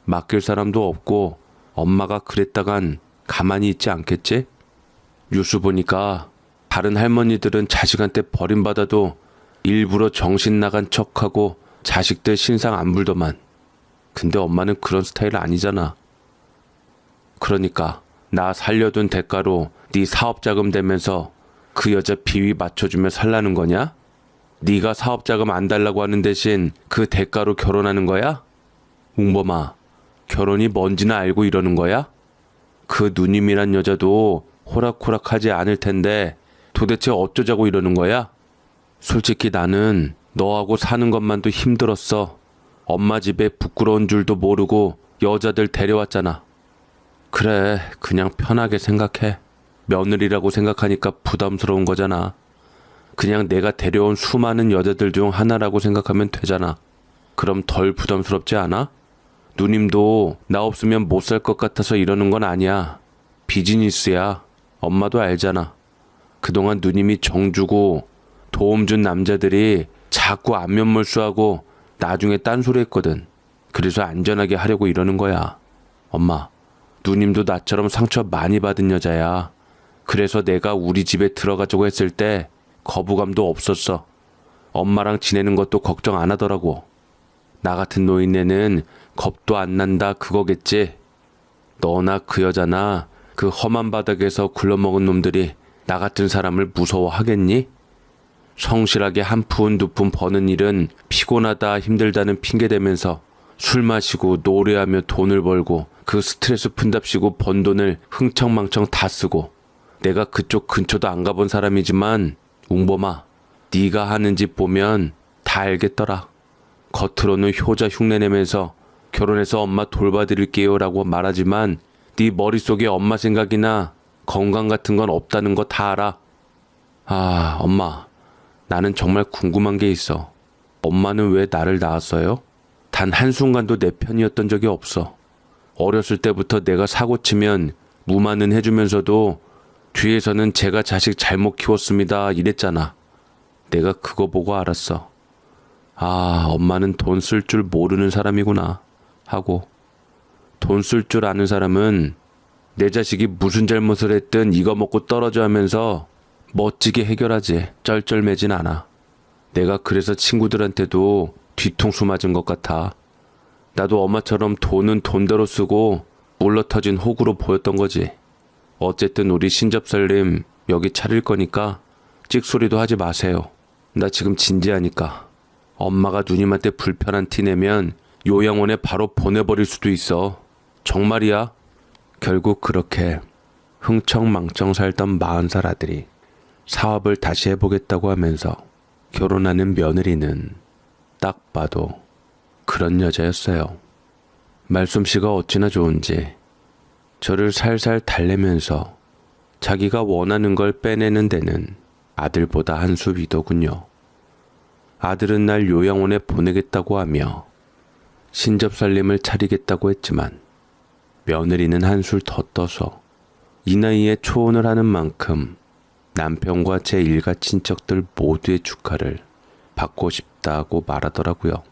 맡길 사람도 없고 엄마가 그랬다간 가만히 있지 않겠지? 뉴스 보니까 다른 할머니들은 자식한테 버림받아도 일부러 정신 나간 척하고 자식들 신상 안 불더만. 근데 엄마는 그런 스타일 아니잖아. 그러니까 나 살려둔 대가로 네 사업자금 대면서 그 여자 비위 맞춰주며 살라는 거냐? 네가 사업자금 안 달라고 하는 대신 그 대가로 결혼하는 거야? 웅범아, 결혼이 뭔지는 알고 이러는 거야? 그 누님이란 여자도 호락호락하지 않을 텐데 도대체 어쩌자고 이러는 거야? 솔직히 나는 너하고 사는 것만도 힘들었어. 엄마 집에 부끄러운 줄도 모르고 여자들 데려왔잖아. 그래, 그냥 편하게 생각해. 며느리라고 생각하니까 부담스러운 거잖아. 그냥 내가 데려온 수많은 여자들 중 하나라고 생각하면 되잖아. 그럼 덜 부담스럽지 않아? 누님도 나 없으면 못 살 것 같아서 이러는 건 아니야. 비즈니스야. 엄마도 알잖아. 그동안 누님이 정주고 도움 준 남자들이 자꾸 안면몰수하고 나중에 딴소리 했거든. 그래서 안전하게 하려고 이러는 거야. 엄마, 누님도 나처럼 상처 많이 받은 여자야. 그래서 내가 우리 집에 들어가자고 했을 때 거부감도 없었어. 엄마랑 지내는 것도 걱정 안 하더라고. 나 같은 노인네는 겁도 안 난다 그거겠지. 너나 그 여자나 그 험한 바닥에서 굴러먹은 놈들이 나 같은 사람을 무서워하겠니? 성실하게 한 푼 두 푼 버는 일은 피곤하다 힘들다는 핑계 대면서 술 마시고 노래하며 돈을 벌고 그 스트레스 푼답시고 번 돈을 흥청망청 다 쓰고. 내가 그쪽 근처도 안 가본 사람이지만 웅범아, 네가 하는 짓 보면 다 알겠더라. 겉으로는 효자 흉내내면서 결혼해서 엄마 돌봐드릴게요 라고 말하지만 네 머릿속에 엄마 생각이나 건강 같은 건 없다는 거 다 알아. 아, 엄마. 나는 정말 궁금한 게 있어. 엄마는 왜 나를 낳았어요? 단 한순간도 내 편이었던 적이 없어. 어렸을 때부터 내가 사고 치면 무마는 해주면서도 뒤에서는 제가 자식 잘못 키웠습니다 이랬잖아. 내가 그거 보고 알았어. 아, 엄마는 돈 쓸 줄 모르는 사람이구나 하고, 돈 쓸 줄 아는 사람은 내 자식이 무슨 잘못을 했든 이거 먹고 떨어져 하면서 멋지게 해결하지 쩔쩔매진 않아. 내가 그래서 친구들한테도 뒤통수 맞은 것 같아. 나도 엄마처럼 돈은 돈대로 쓰고 물러터진 호구로 보였던 거지. 어쨌든 우리 신접살림 여기 차릴 거니까 찍소리도 하지 마세요. 나 지금 진지하니까. 엄마가 누님한테 불편한 티 내면 요양원에 바로 보내버릴 수도 있어. 정말이야. 결국 그렇게 흥청망청 살던 40살 아들이 사업을 다시 해보겠다고 하면서 결혼하는 며느리는 딱 봐도 그런 여자였어요. 말솜씨가 어찌나 좋은지 저를 살살 달래면서 자기가 원하는 걸 빼내는 데는 아들보다 한 수 위더군요. 아들은 날 요양원에 보내겠다고 하며 신접살림을 차리겠다고 했지만 며느리는 한술 더 떠서 이 나이에 초혼을 하는 만큼 남편과 제 일가 친척들 모두의 축하를 받고 싶다고 말하더라고요.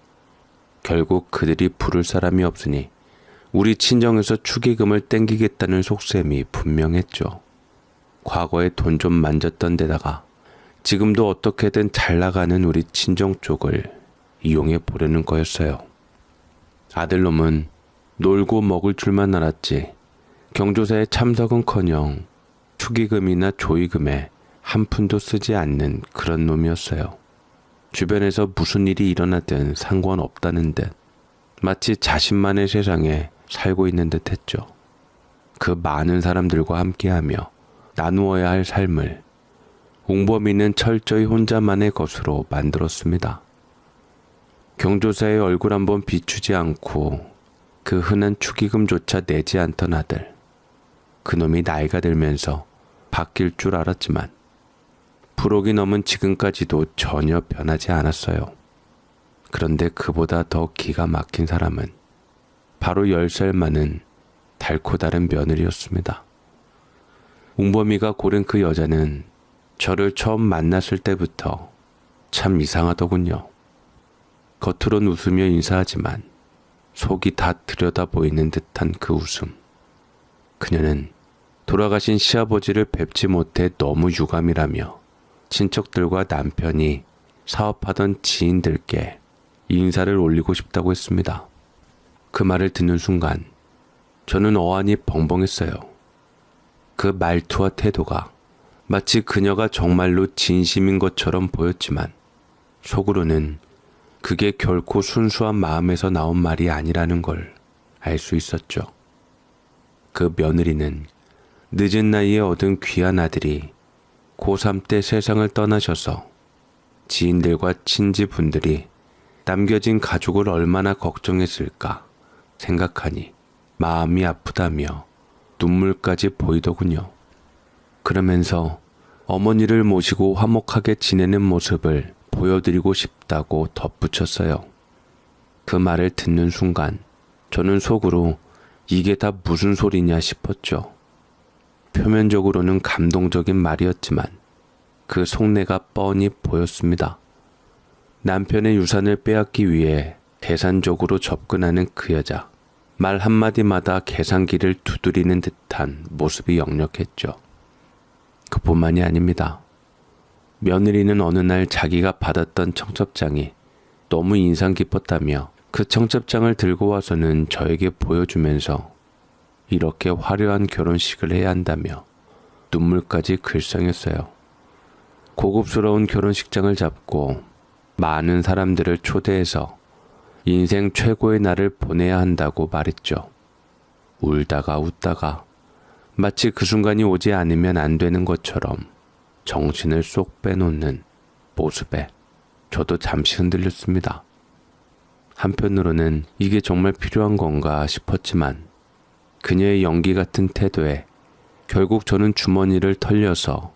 결국 그들이 부를 사람이 없으니 우리 친정에서 축의금을 땡기겠다는 속셈이 분명했죠. 과거에 돈 좀 만졌던 데다가 지금도 어떻게든 잘 나가는 우리 친정 쪽을 이용해 보려는 거였어요. 아들놈은 놀고 먹을 줄만 알았지 경조사에 참석은커녕 축의금이나 조의금에 한 푼도 쓰지 않는 그런 놈이었어요. 주변에서 무슨 일이 일어나든 상관없다는 듯 마치 자신만의 세상에 살고 있는 듯 했죠. 그 많은 사람들과 함께하며 나누어야 할 삶을 옹범이는 철저히 혼자만의 것으로 만들었습니다. 경조사의 얼굴 한번 비추지 않고 그 흔한 축의금조차 내지 않던 아들. 그놈이 나이가 들면서 바뀔 줄 알았지만 불혹이 넘은 지금까지도 전혀 변하지 않았어요. 그런데 그보다 더 기가 막힌 사람은 바로 10살 많은 달코 다른 며느리였습니다. 웅범이가 고른 그 여자는 저를 처음 만났을 때부터 참 이상하더군요. 겉으론 웃으며 인사하지만 속이 다 들여다 보이는 듯한 그 웃음. 그녀는 돌아가신 시아버지를 뵙지 못해 너무 유감이라며 친척들과 남편이 사업하던 지인들께 인사를 올리고 싶다고 했습니다. 그 말을 듣는 순간 저는 어안이 벙벙했어요. 그 말투와 태도가 마치 그녀가 정말로 진심인 것처럼 보였지만 속으로는 그게 결코 순수한 마음에서 나온 말이 아니라는 걸 알 수 있었죠. 그 며느리는 늦은 나이에 얻은 귀한 아들이 고3 때 세상을 떠나셔서 지인들과 친지분들이 남겨진 가족을 얼마나 걱정했을까 생각하니 마음이 아프다며 눈물까지 보이더군요. 그러면서 어머니를 모시고 화목하게 지내는 모습을 보여드리고 싶다고 덧붙였어요. 그 말을 듣는 순간 저는 속으로 이게 다 무슨 소리냐 싶었죠. 표면적으로는 감동적인 말이었지만 그 속내가 뻔히 보였습니다. 남편의 유산을 빼앗기 위해 계산적으로 접근하는 그 여자. 말 한마디마다 계산기를 두드리는 듯한 모습이 역력했죠. 그뿐만이 아닙니다. 며느리는 어느 날 자기가 받았던 청첩장이 너무 인상 깊었다며 그 청첩장을 들고 와서는 저에게 보여주면서 이렇게 화려한 결혼식을 해야 한다며 눈물까지 글썽였어요. 고급스러운 결혼식장을 잡고 많은 사람들을 초대해서 인생 최고의 날을 보내야 한다고 말했죠. 울다가 웃다가 마치 그 순간이 오지 않으면 안 되는 것처럼 정신을 쏙 빼놓는 모습에 저도 잠시 흔들렸습니다. 한편으로는 이게 정말 필요한 건가 싶었지만 그녀의 연기 같은 태도에 결국 저는 주머니를 털려서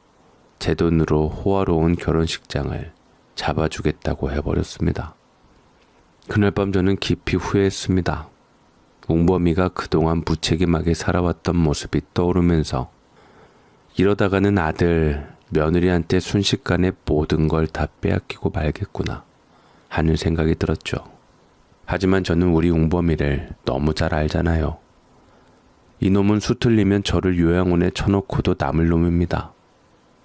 제 돈으로 호화로운 결혼식장을 잡아주겠다고 해버렸습니다. 그날 밤 저는 깊이 후회했습니다. 웅범이가 그동안 무책임하게 살아왔던 모습이 떠오르면서 이러다가는 아들, 며느리한테 순식간에 모든 걸 다 빼앗기고 말겠구나 하는 생각이 들었죠. 하지만 저는 우리 웅범이를 너무 잘 알잖아요. 이놈은 수틀리면 저를 요양원에 쳐놓고도 남을 놈입니다.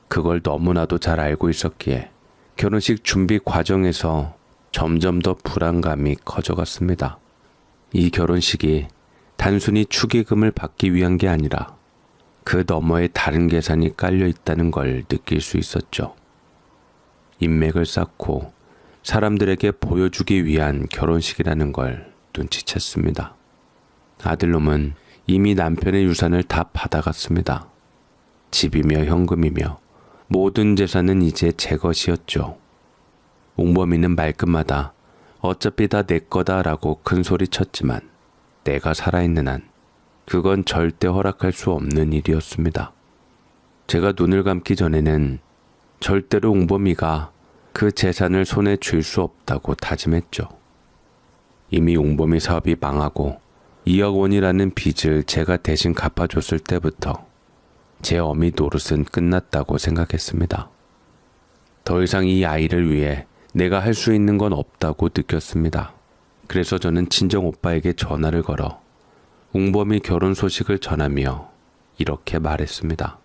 그걸 너무나도 잘 알고 있었기에 결혼식 준비 과정에서 점점 더 불안감이 커져갔습니다. 이 결혼식이 단순히 축의금을 받기 위한 게 아니라 그 너머에 다른 계산이 깔려 있다는 걸 느낄 수 있었죠. 인맥을 쌓고 사람들에게 보여주기 위한 결혼식이라는 걸 눈치챘습니다. 아들놈은 이미 남편의 유산을 다 받아갔습니다. 집이며 현금이며 모든 재산은 이제 제 것이었죠. 웅범이는 말끝마다 어차피 다 내 거다라고 큰 소리 쳤지만 내가 살아있는 한 그건 절대 허락할 수 없는 일이었습니다. 제가 눈을 감기 전에는 절대로 웅범이가 그 재산을 손에 쥘 수 없다고 다짐했죠. 이미 웅범이 사업이 망하고 2억 원이라는 빚을 제가 대신 갚아줬을 때부터 제 어미 노릇은 끝났다고 생각했습니다. 더 이상 이 아이를 위해 내가 할 수 있는 건 없다고 느꼈습니다. 그래서 저는 친정 오빠에게 전화를 걸어 웅범이 결혼 소식을 전하며 이렇게 말했습니다.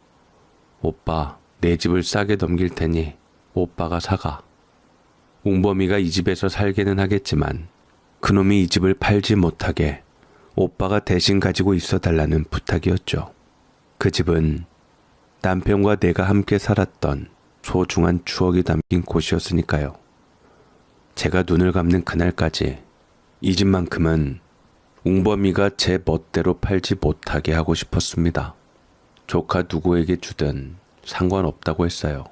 오빠, 내 집을 싸게 넘길 테니 오빠가 사가. 웅범이가 이 집에서 살게는 하겠지만 그놈이 이 집을 팔지 못하게 오빠가 대신 가지고 있어 달라는 부탁이었죠. 그 집은 남편과 내가 함께 살았던 소중한 추억이 담긴 곳이었으니까요. 제가 눈을 감는 그날까지 이 집만큼은 웅범이가 제 멋대로 팔지 못하게 하고 싶었습니다. 조카 누구에게 주든 상관없다고 했어요.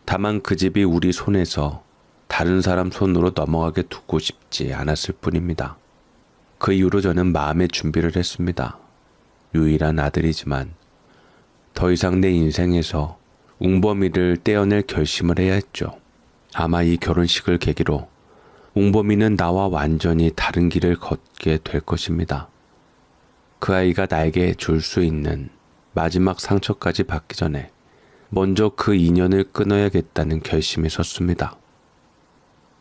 다만 그 집이 우리 손에서 다른 사람 손으로 넘어가게 두고 싶지 않았을 뿐입니다. 그 이후로 저는 마음의 준비를 했습니다. 유일한 아들이지만 더 이상 내 인생에서 웅범이를 떼어낼 결심을 해야 했죠. 아마 이 결혼식을 계기로 웅범이는 나와 완전히 다른 길을 걷게 될 것입니다. 그 아이가 나에게 줄 수 있는 마지막 상처까지 받기 전에 먼저 그 인연을 끊어야겠다는 결심에 섰습니다.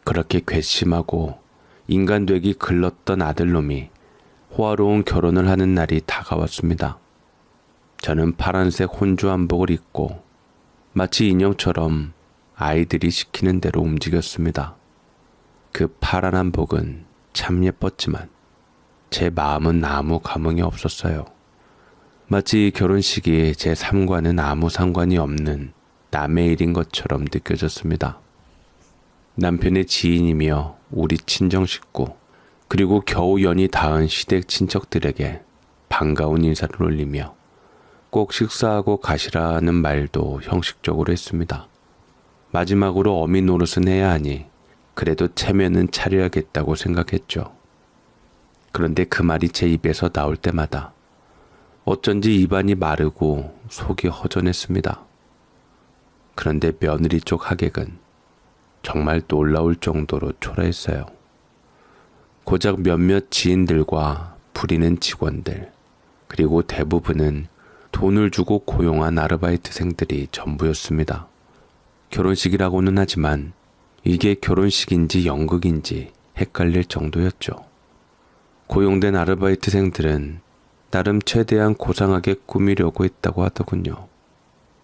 그렇게 괘씸하고 인간 되기 글렀던 아들놈이 호화로운 결혼을 하는 날이 다가왔습니다. 저는 파란색 혼주 한복을 입고 마치 인형처럼 아이들이 시키는 대로 움직였습니다. 그 파란 한복은 참 예뻤지만 제 마음은 아무 감흥이 없었어요. 마치 이 결혼식이 제 삶과는 아무 상관이 없는 남의 일인 것처럼 느껴졌습니다. 남편의 지인이며 우리 친정 식구 그리고 겨우 연이 닿은 시댁 친척들에게 반가운 인사를 올리며 꼭 식사하고 가시라는 말도 형식적으로 했습니다. 마지막으로 어미 노릇은 해야 하니 그래도 체면은 차려야겠다고 생각했죠. 그런데 그 말이 제 입에서 나올 때마다 어쩐지 입안이 마르고 속이 허전했습니다. 그런데 며느리 쪽 하객은 정말 놀라울 정도로 초라했어요. 고작 몇몇 지인들과 부리는 직원들, 그리고 대부분은 돈을 주고 고용한 아르바이트생들이 전부였습니다. 결혼식이라고는 하지만 이게 결혼식인지 연극인지 헷갈릴 정도였죠. 고용된 아르바이트생들은 나름 최대한 고상하게 꾸미려고 했다고 하더군요.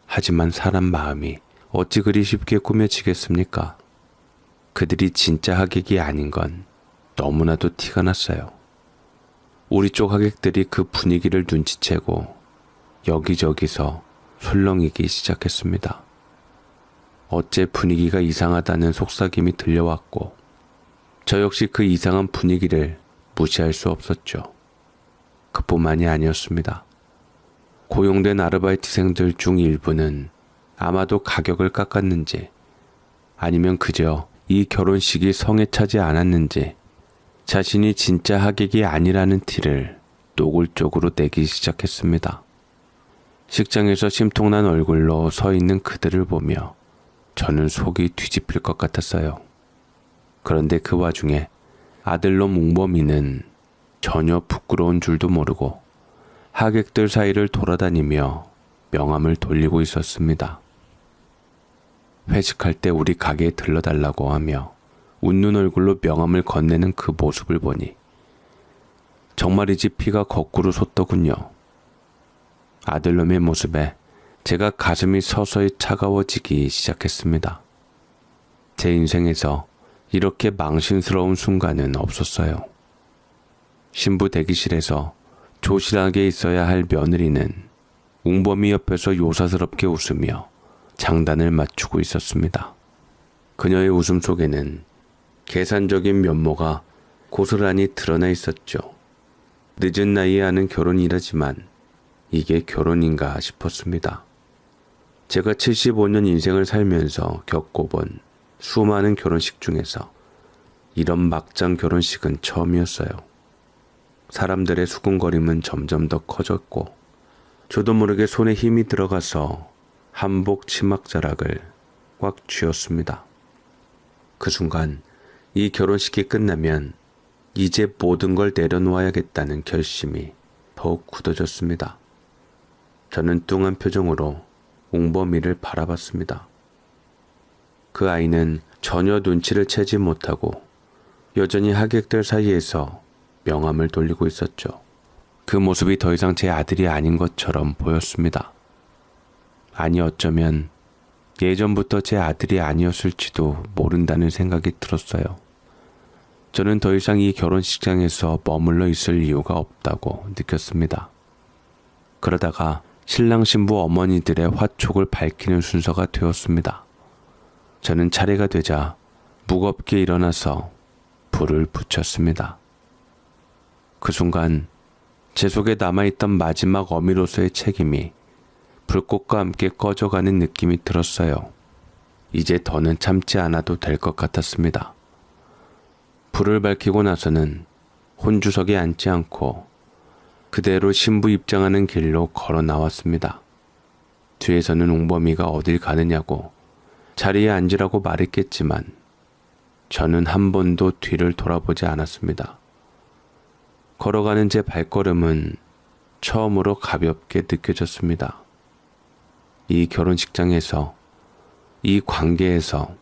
하지만 사람 마음이 어찌 그리 쉽게 꾸며지겠습니까? 그들이 진짜 하객이 아닌 건 너무나도 티가 났어요. 우리 쪽 하객들이 그 분위기를 눈치채고 여기저기서 술렁이기 시작했습니다. 어째 분위기가 이상하다는 속삭임이 들려왔고 저 역시 그 이상한 분위기를 무시할 수 없었죠. 그뿐만이 아니었습니다. 고용된 아르바이트생들 중 일부는 아마도 가격을 깎았는지 아니면 그저 이 결혼식이 성에 차지 않았는지 자신이 진짜 하객이 아니라는 티를 노골적으로 내기 시작했습니다. 식장에서 심통난 얼굴로 서 있는 그들을 보며 저는 속이 뒤집힐 것 같았어요. 그런데 그 와중에 아들놈 웅범이는 전혀 부끄러운 줄도 모르고 하객들 사이를 돌아다니며 명함을 돌리고 있었습니다. 회식할 때 우리 가게에 들러달라고 하며 웃는 얼굴로 명함을 건네는 그 모습을 보니 정말이지 피가 거꾸로 솟더군요. 아들놈의 모습에 제가 가슴이 서서히 차가워지기 시작했습니다. 제 인생에서 이렇게 망신스러운 순간은 없었어요. 신부 대기실에서 조실하게 있어야 할 며느리는 웅범이 옆에서 요사스럽게 웃으며 장단을 맞추고 있었습니다. 그녀의 웃음 속에는 계산적인 면모가 고스란히 드러나 있었죠. 늦은 나이에 하는 결혼이라지만 이게 결혼인가 싶었습니다. 제가 75년 인생을 살면서 겪어본 수많은 결혼식 중에서 이런 막장 결혼식은 처음이었어요. 사람들의 수군거림은 점점 더 커졌고 저도 모르게 손에 힘이 들어가서 한복 치막자락을 꽉 쥐었습니다. 그 순간 이 결혼식이 끝나면 이제 모든 걸 내려놓아야겠다는 결심이 더욱 굳어졌습니다. 저는 뚱한 표정으로 웅범이를 바라봤습니다. 그 아이는 전혀 눈치를 채지 못하고 여전히 하객들 사이에서 명함을 돌리고 있었죠. 그 모습이 더 이상 제 아들이 아닌 것처럼 보였습니다. 아니 어쩌면 예전부터 제 아들이 아니었을지도 모른다는 생각이 들었어요. 저는 더 이상 이 결혼식장에서 머물러 있을 이유가 없다고 느꼈습니다. 그러다가 신랑 신부 어머니들의 화촉을 밝히는 순서가 되었습니다. 저는 차례가 되자 무겁게 일어나서 불을 붙였습니다. 그 순간 제 속에 남아있던 마지막 어미로서의 책임이 불꽃과 함께 꺼져가는 느낌이 들었어요. 이제 더는 참지 않아도 될 것 같았습니다. 불을 밝히고 나서는 혼주석에 앉지 않고 그대로 신부 입장하는 길로 걸어 나왔습니다. 뒤에서는 웅범이가 어딜 가느냐고 자리에 앉으라고 말했겠지만 저는 한 번도 뒤를 돌아보지 않았습니다. 걸어가는 제 발걸음은 처음으로 가볍게 느껴졌습니다. 이 결혼식장에서, 이 관계에서,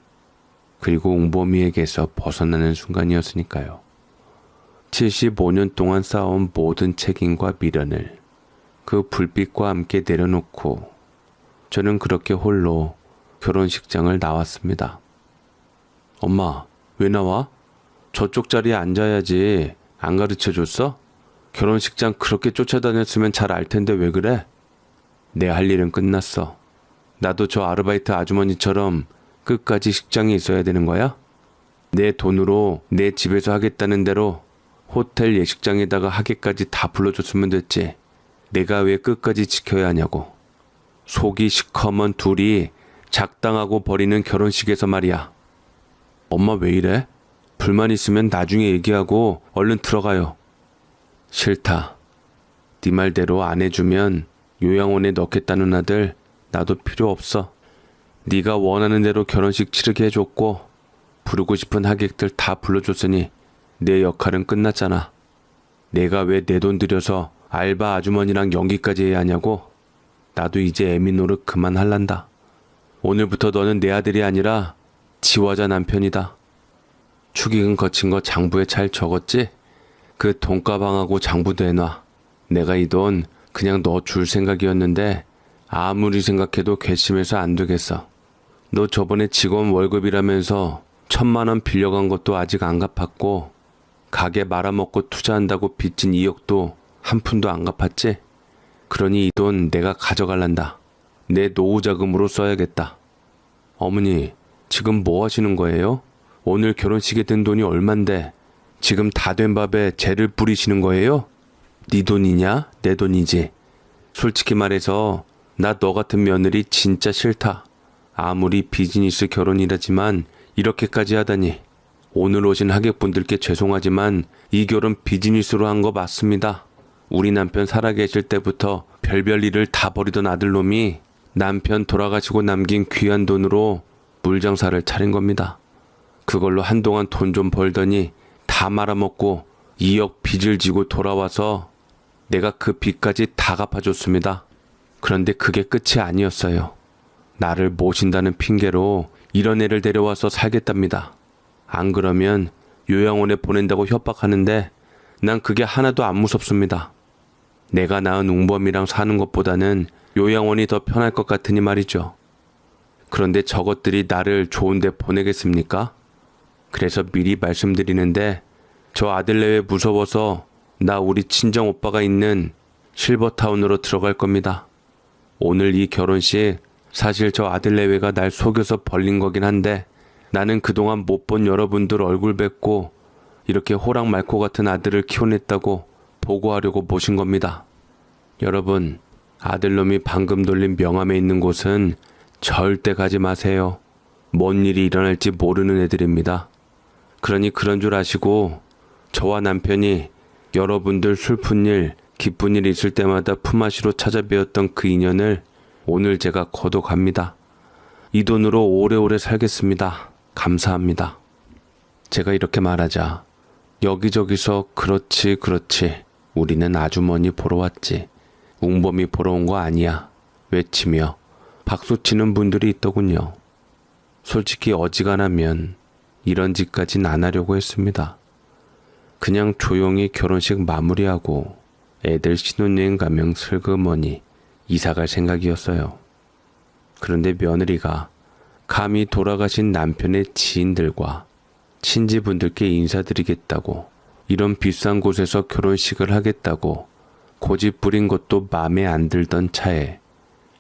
그리고 웅범이에게서 벗어나는 순간이었으니까요. 75년 동안 쌓아온 모든 책임과 미련을 그 불빛과 함께 내려놓고 저는 그렇게 홀로 결혼식장을 나왔습니다. 엄마, 왜 나와? 저쪽 자리에 앉아야지. 안 가르쳐줬어? 결혼식장 그렇게 쫓아다녔으면 잘 알 텐데 왜 그래? 내 할 일은 끝났어. 나도 저 아르바이트 아주머니처럼 끝까지 식장에 있어야 되는 거야? 내 돈으로 내 집에서 하겠다는 대로 호텔 예식장에다가 하객까지 다 불러줬으면 됐지. 내가 왜 끝까지 지켜야 하냐고. 속이 시커먼 둘이 작당하고 버리는 결혼식에서 말이야. 엄마 왜 이래? 불만 있으면 나중에 얘기하고 얼른 들어가요. 싫다. 네 말대로 안 해주면 요양원에 넣겠다는 아들 나도 필요 없어. 네가 원하는 대로 결혼식 치르게 해줬고 부르고 싶은 하객들 다 불러줬으니 내 역할은 끝났잖아. 내가 왜 내 돈 들여서 알바 아주머니랑 연기까지 해야 하냐고. 나도 이제 애미 노릇 그만할란다. 오늘부터 너는 내 아들이 아니라 지화자 남편이다. 축의금 거친 거 장부에 잘 적었지? 그 돈가방하고 장부도 해놔. 내가 이 돈 그냥 너 줄 생각이었는데 아무리 생각해도 괘씸해서 안 되겠어. 너 저번에 직원 월급이라면서 1,000만 원 빌려간 것도 아직 안 갚았고 가게 말아먹고 투자한다고 빚진 2억도 한 푼도 안 갚았지? 그러니 이 돈 내가 가져갈란다. 내 노후 자금으로 써야겠다. 어머니, 지금 뭐 하시는 거예요? 오늘 결혼식에 든 돈이 얼만데 지금 다 된 밥에 재를 뿌리시는 거예요? 네 돈이냐? 내 돈이지. 솔직히 말해서 나 너 같은 며느리 진짜 싫다. 아무리 비즈니스 결혼이라지만 이렇게까지 하다니. 오늘 오신 하객분들께 죄송하지만 이 결혼 비즈니스로 한 거 맞습니다. 우리 남편 살아계실 때부터 별별 일을 다 버리던 아들놈이 남편 돌아가시고 남긴 귀한 돈으로 물장사를 차린 겁니다. 그걸로 한동안 돈 좀 벌더니 다 말아먹고 2억 빚을 지고 돌아와서 내가 그 빚까지 다 갚아줬습니다. 그런데 그게 끝이 아니었어요. 나를 모신다는 핑계로 이런 애를 데려와서 살겠답니다. 안 그러면 요양원에 보낸다고 협박하는데 난 그게 하나도 안 무섭습니다. 내가 낳은 웅범이랑 사는 것보다는 요양원이 더 편할 것 같으니 말이죠. 그런데 저것들이 나를 좋은 데 보내겠습니까? 그래서 미리 말씀드리는데 저 아들내외 무서워서 나 우리 친정 오빠가 있는 실버타운으로 들어갈 겁니다. 오늘 이 결혼식 사실 저 아들내외가 날 속여서 벌린 거긴 한데 나는 그동안 못 본 여러분들 얼굴 뵙고 이렇게 호랑말코 같은 아들을 키워냈다고 보고하려고 모신 겁니다. 여러분, 아들놈이 방금 돌린 명함에 있는 곳은 절대 가지 마세요. 뭔 일이 일어날지 모르는 애들입니다. 그러니 그런 줄 아시고 저와 남편이 여러분들 슬픈 일, 기쁜 일 있을 때마다 품앗이로 찾아뵈었던 그 인연을 오늘 제가 거둬갑니다. 이 돈으로 오래오래 살겠습니다. 감사합니다. 제가 이렇게 말하자 여기저기서 그렇지 우리는 아주머니 보러 왔지 웅범이 보러 온 거 아니야 외치며 박수치는 분들이 있더군요. 솔직히 어지간하면 이런 짓까진 안 하려고 했습니다. 그냥 조용히 결혼식 마무리하고 애들 신혼여행 가면 슬그머니 이사갈 생각이었어요. 그런데 며느리가 감히 돌아가신 남편의 지인들과 친지분들께 인사드리겠다고 이런 비싼 곳에서 결혼식을 하겠다고 고집 부린 것도 마음에 안 들던 차에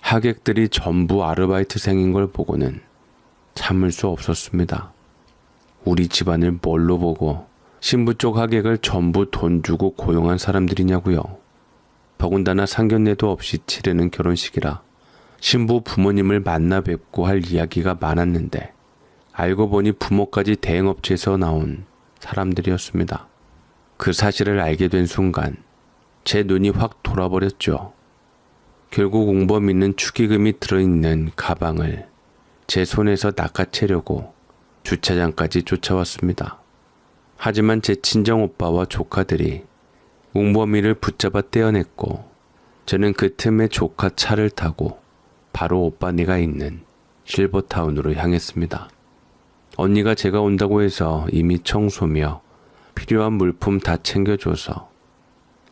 하객들이 전부 아르바이트생인 걸 보고는 참을 수 없었습니다. 우리 집안을 뭘로 보고 신부 쪽 하객을 전부 돈 주고 고용한 사람들이냐고요. 더군다나 상견례도 없이 치르는 결혼식이라 신부 부모님을 만나 뵙고 할 이야기가 많았는데 알고 보니 부모까지 대행업체에서 나온 사람들이었습니다. 그 사실을 알게 된 순간 제 눈이 확 돌아버렸죠. 결국 웅범이는 축의금이 들어있는 가방을 제 손에서 낚아채려고 주차장까지 쫓아왔습니다. 하지만 제 친정오빠와 조카들이 웅범이를 붙잡아 떼어냈고 저는 그 틈에 조카 차를 타고 바로 오빠네가 있는 실버타운으로 향했습니다. 언니가 제가 온다고 해서 이미 청소며 필요한 물품 다 챙겨줘서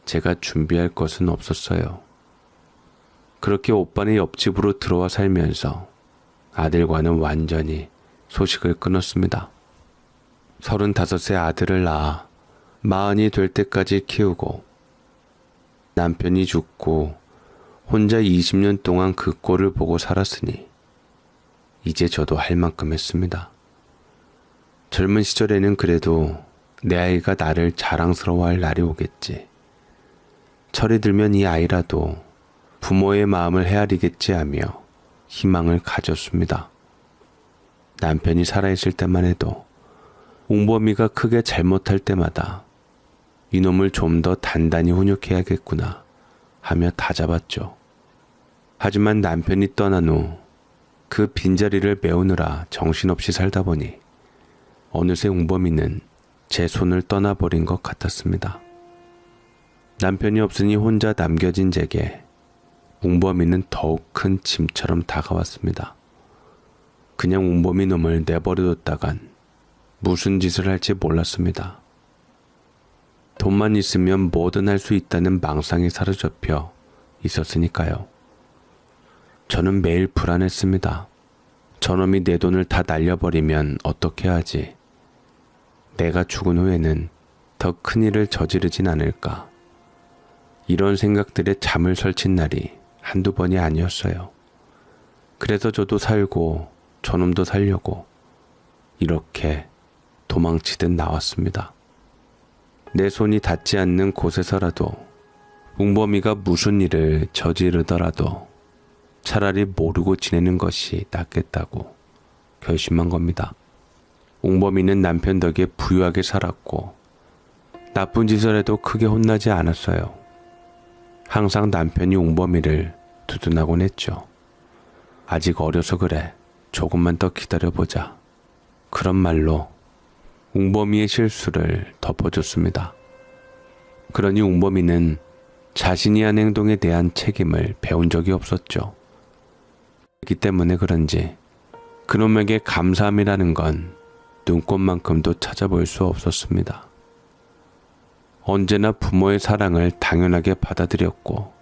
제가 준비할 것은 없었어요. 그렇게 오빠네 옆집으로 들어와 살면서 아들과는 완전히 소식을 끊었습니다. 35세 아들을 낳아 40이 될 때까지 키우고 남편이 죽고 혼자 20년 동안 그 꼴을 보고 살았으니 이제 저도 할 만큼 했습니다. 젊은 시절에는 그래도 내 아이가 나를 자랑스러워할 날이 오겠지. 철이 들면 이 아이라도 부모의 마음을 헤아리겠지 하며 희망을 가졌습니다. 남편이 살아있을 때만 해도 웅범이가 크게 잘못할 때마다 이놈을 좀 더 단단히 훈육해야겠구나 하며 다잡았죠. 하지만 남편이 떠난 후 그 빈자리를 메우느라 정신없이 살다 보니 어느새 웅범이는 제 손을 떠나버린 것 같았습니다. 남편이 없으니 혼자 남겨진 제게 웅범이는 더욱 큰 짐처럼 다가왔습니다. 그냥 웅범이 놈을 내버려뒀다간 무슨 짓을 할지 몰랐습니다. 돈만 있으면 뭐든 할 수 있다는 망상에 사로잡혀 있었으니까요. 저는 매일 불안했습니다. 저놈이 내 돈을 다 날려버리면 어떻게 하지? 내가 죽은 후에는 더 큰일을 저지르진 않을까? 이런 생각들에 잠을 설친 날이 한두 번이 아니었어요. 그래서 저도 살고 저놈도 살려고 이렇게 도망치듯 나왔습니다. 내 손이 닿지 않는 곳에서라도 웅범이가 무슨 일을 저지르더라도 차라리 모르고 지내는 것이 낫겠다고 결심한 겁니다. 웅범이는 남편 덕에 부유하게 살았고 나쁜 짓을 해도 크게 혼나지 않았어요. 항상 남편이 웅범이를 두둔하곤 했죠. 아직 어려서 그래. 조금만 더 기다려보자. 그런 말로 웅범이의 실수를 덮어줬습니다. 그러니 웅범이는 자신이 한 행동에 대한 책임을 배운 적이 없었죠. 그렇기 때문에 그런지 그놈에게 감사함이라는 건 눈꽃만큼도 찾아볼 수 없었습니다. 언제나 부모의 사랑을 당연하게 받아들였고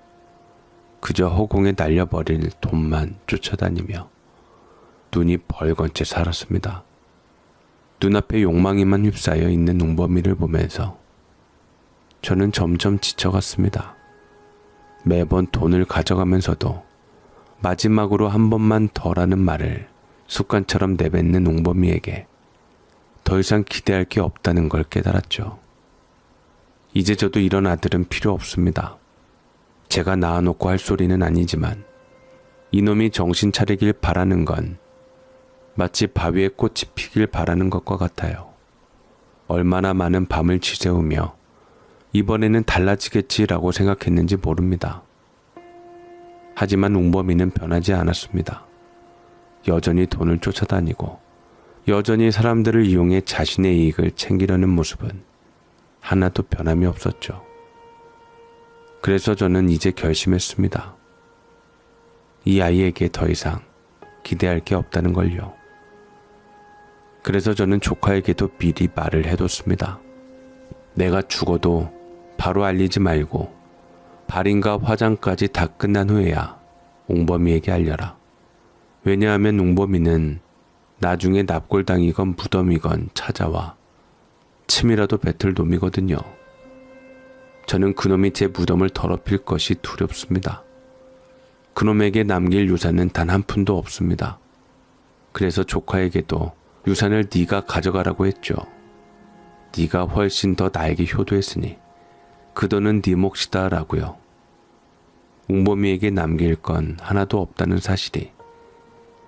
그저 허공에 날려버릴 돈만 쫓아다니며 눈이 벌건 채 살았습니다. 눈앞에 욕망이만 휩싸여 있는 웅범이를 보면서 저는 점점 지쳐갔습니다. 매번 돈을 가져가면서도 마지막으로 한 번만 더라는 말을 습관처럼 내뱉는 웅범이에게 더 이상 기대할 게 없다는 걸 깨달았죠. 이제 저도 이런 아들은 필요 없습니다. 제가 낳아놓고 할 소리는 아니지만 이놈이 정신 차리길 바라는 건 마치 바위에 꽃이 피길 바라는 것과 같아요. 얼마나 많은 밤을 지새우며 이번에는 달라지겠지라고 생각했는지 모릅니다. 하지만 웅범이는 변하지 않았습니다. 여전히 돈을 쫓아다니고 여전히 사람들을 이용해 자신의 이익을 챙기려는 모습은 하나도 변함이 없었죠. 그래서 저는 이제 결심했습니다. 이 아이에게 더 이상 기대할 게 없다는 걸요. 그래서 저는 조카에게도 미리 말을 해뒀습니다. 내가 죽어도 바로 알리지 말고 발인과 화장까지 다 끝난 후에야 웅범이에게 알려라. 왜냐하면 웅범이는 나중에 납골당이건 무덤이건 찾아와 침이라도 뱉을 놈이거든요. 저는 그놈이 제 무덤을 더럽힐 것이 두렵습니다. 그놈에게 남길 유산은 단 한 푼도 없습니다. 그래서 조카에게도 유산을 네가 가져가라고 했죠. 네가 훨씬 더 나에게 효도했으니 그 돈은 네 몫이다 라고요. 웅범이에게 남길 건 하나도 없다는 사실이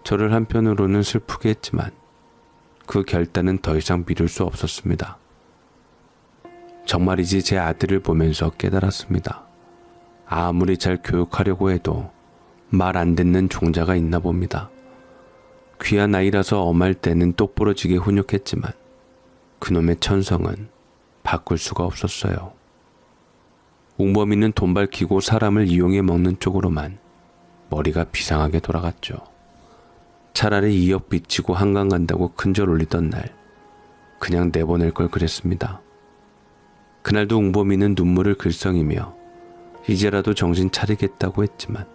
저를 한편으로는 슬프게 했지만 그 결단은 더 이상 미룰 수 없었습니다. 정말이지 제 아들을 보면서 깨달았습니다. 아무리 잘 교육하려고 해도 말 안 듣는 종자가 있나 봅니다. 귀한 아이라서 엄할 때는 똑부러지게 훈육했지만 그놈의 천성은 바꿀 수가 없었어요. 웅범이는 돈 밝히고 사람을 이용해 먹는 쪽으로만 머리가 비상하게 돌아갔죠. 차라리 2억 빚지고 한강 간다고 큰절 올리던 날 그냥 내보낼 걸 그랬습니다. 그날도 웅범이는 눈물을 글썽이며 이제라도 정신 차리겠다고 했지만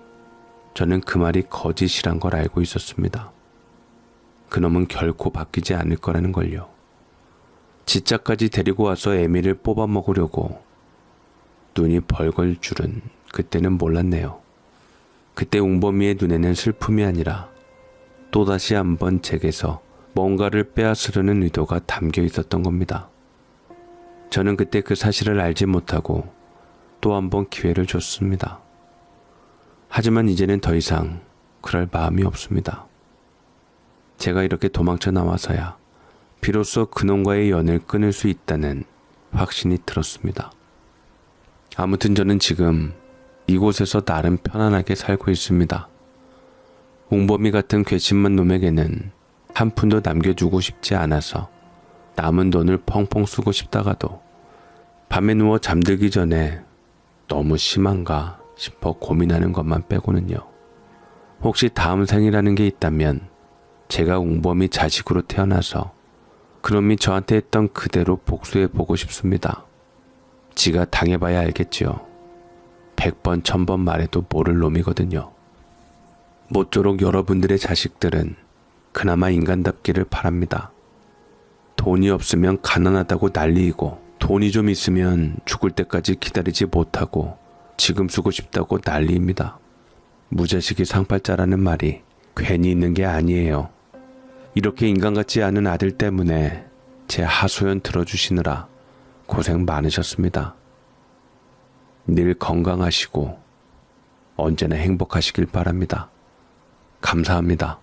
저는 그 말이 거짓이란 걸 알고 있었습니다. 그놈은 결코 바뀌지 않을 거라는 걸요. 지짜까지 데리고 와서 애미를 뽑아 먹으려고 눈이 벌걸 줄은 그때는 몰랐네요. 그때 웅범이의 눈에는 슬픔이 아니라 또다시 한번 제게서 뭔가를 빼앗으려는 의도가 담겨 있었던 겁니다. 저는 그때 그 사실을 알지 못하고 또 한 번 기회를 줬습니다. 하지만 이제는 더 이상 그럴 마음이 없습니다. 제가 이렇게 도망쳐 나와서야 비로소 그놈과의 연을 끊을 수 있다는 확신이 들었습니다. 아무튼 저는 지금 이곳에서 나름 편안하게 살고 있습니다. 웅범이 같은 괘씸한 놈에게는 한 푼도 남겨주고 싶지 않아서 남은 돈을 펑펑 쓰고 싶다가도 밤에 누워 잠들기 전에 너무 심한가 싶어 고민하는 것만 빼고는요. 혹시 다음 생이라는 게 있다면 제가 웅범이 자식으로 태어나서 그놈이 저한테 했던 그대로 복수해보고 싶습니다. 지가 당해봐야 알겠지요. 100번 1000번 말해도 모를 놈이거든요. 모쪼록 여러분들의 자식들은 그나마 인간답기를 바랍니다. 돈이 없으면 가난하다고 난리이고 돈이 좀 있으면 죽을 때까지 기다리지 못하고 지금 쓰고 싶다고 난리입니다. 무자식이 상팔자라는 말이 괜히 있는 게 아니에요. 이렇게 인간 같지 않은 아들 때문에 제 하소연 들어주시느라 고생 많으셨습니다. 늘 건강하시고 언제나 행복하시길 바랍니다. 감사합니다.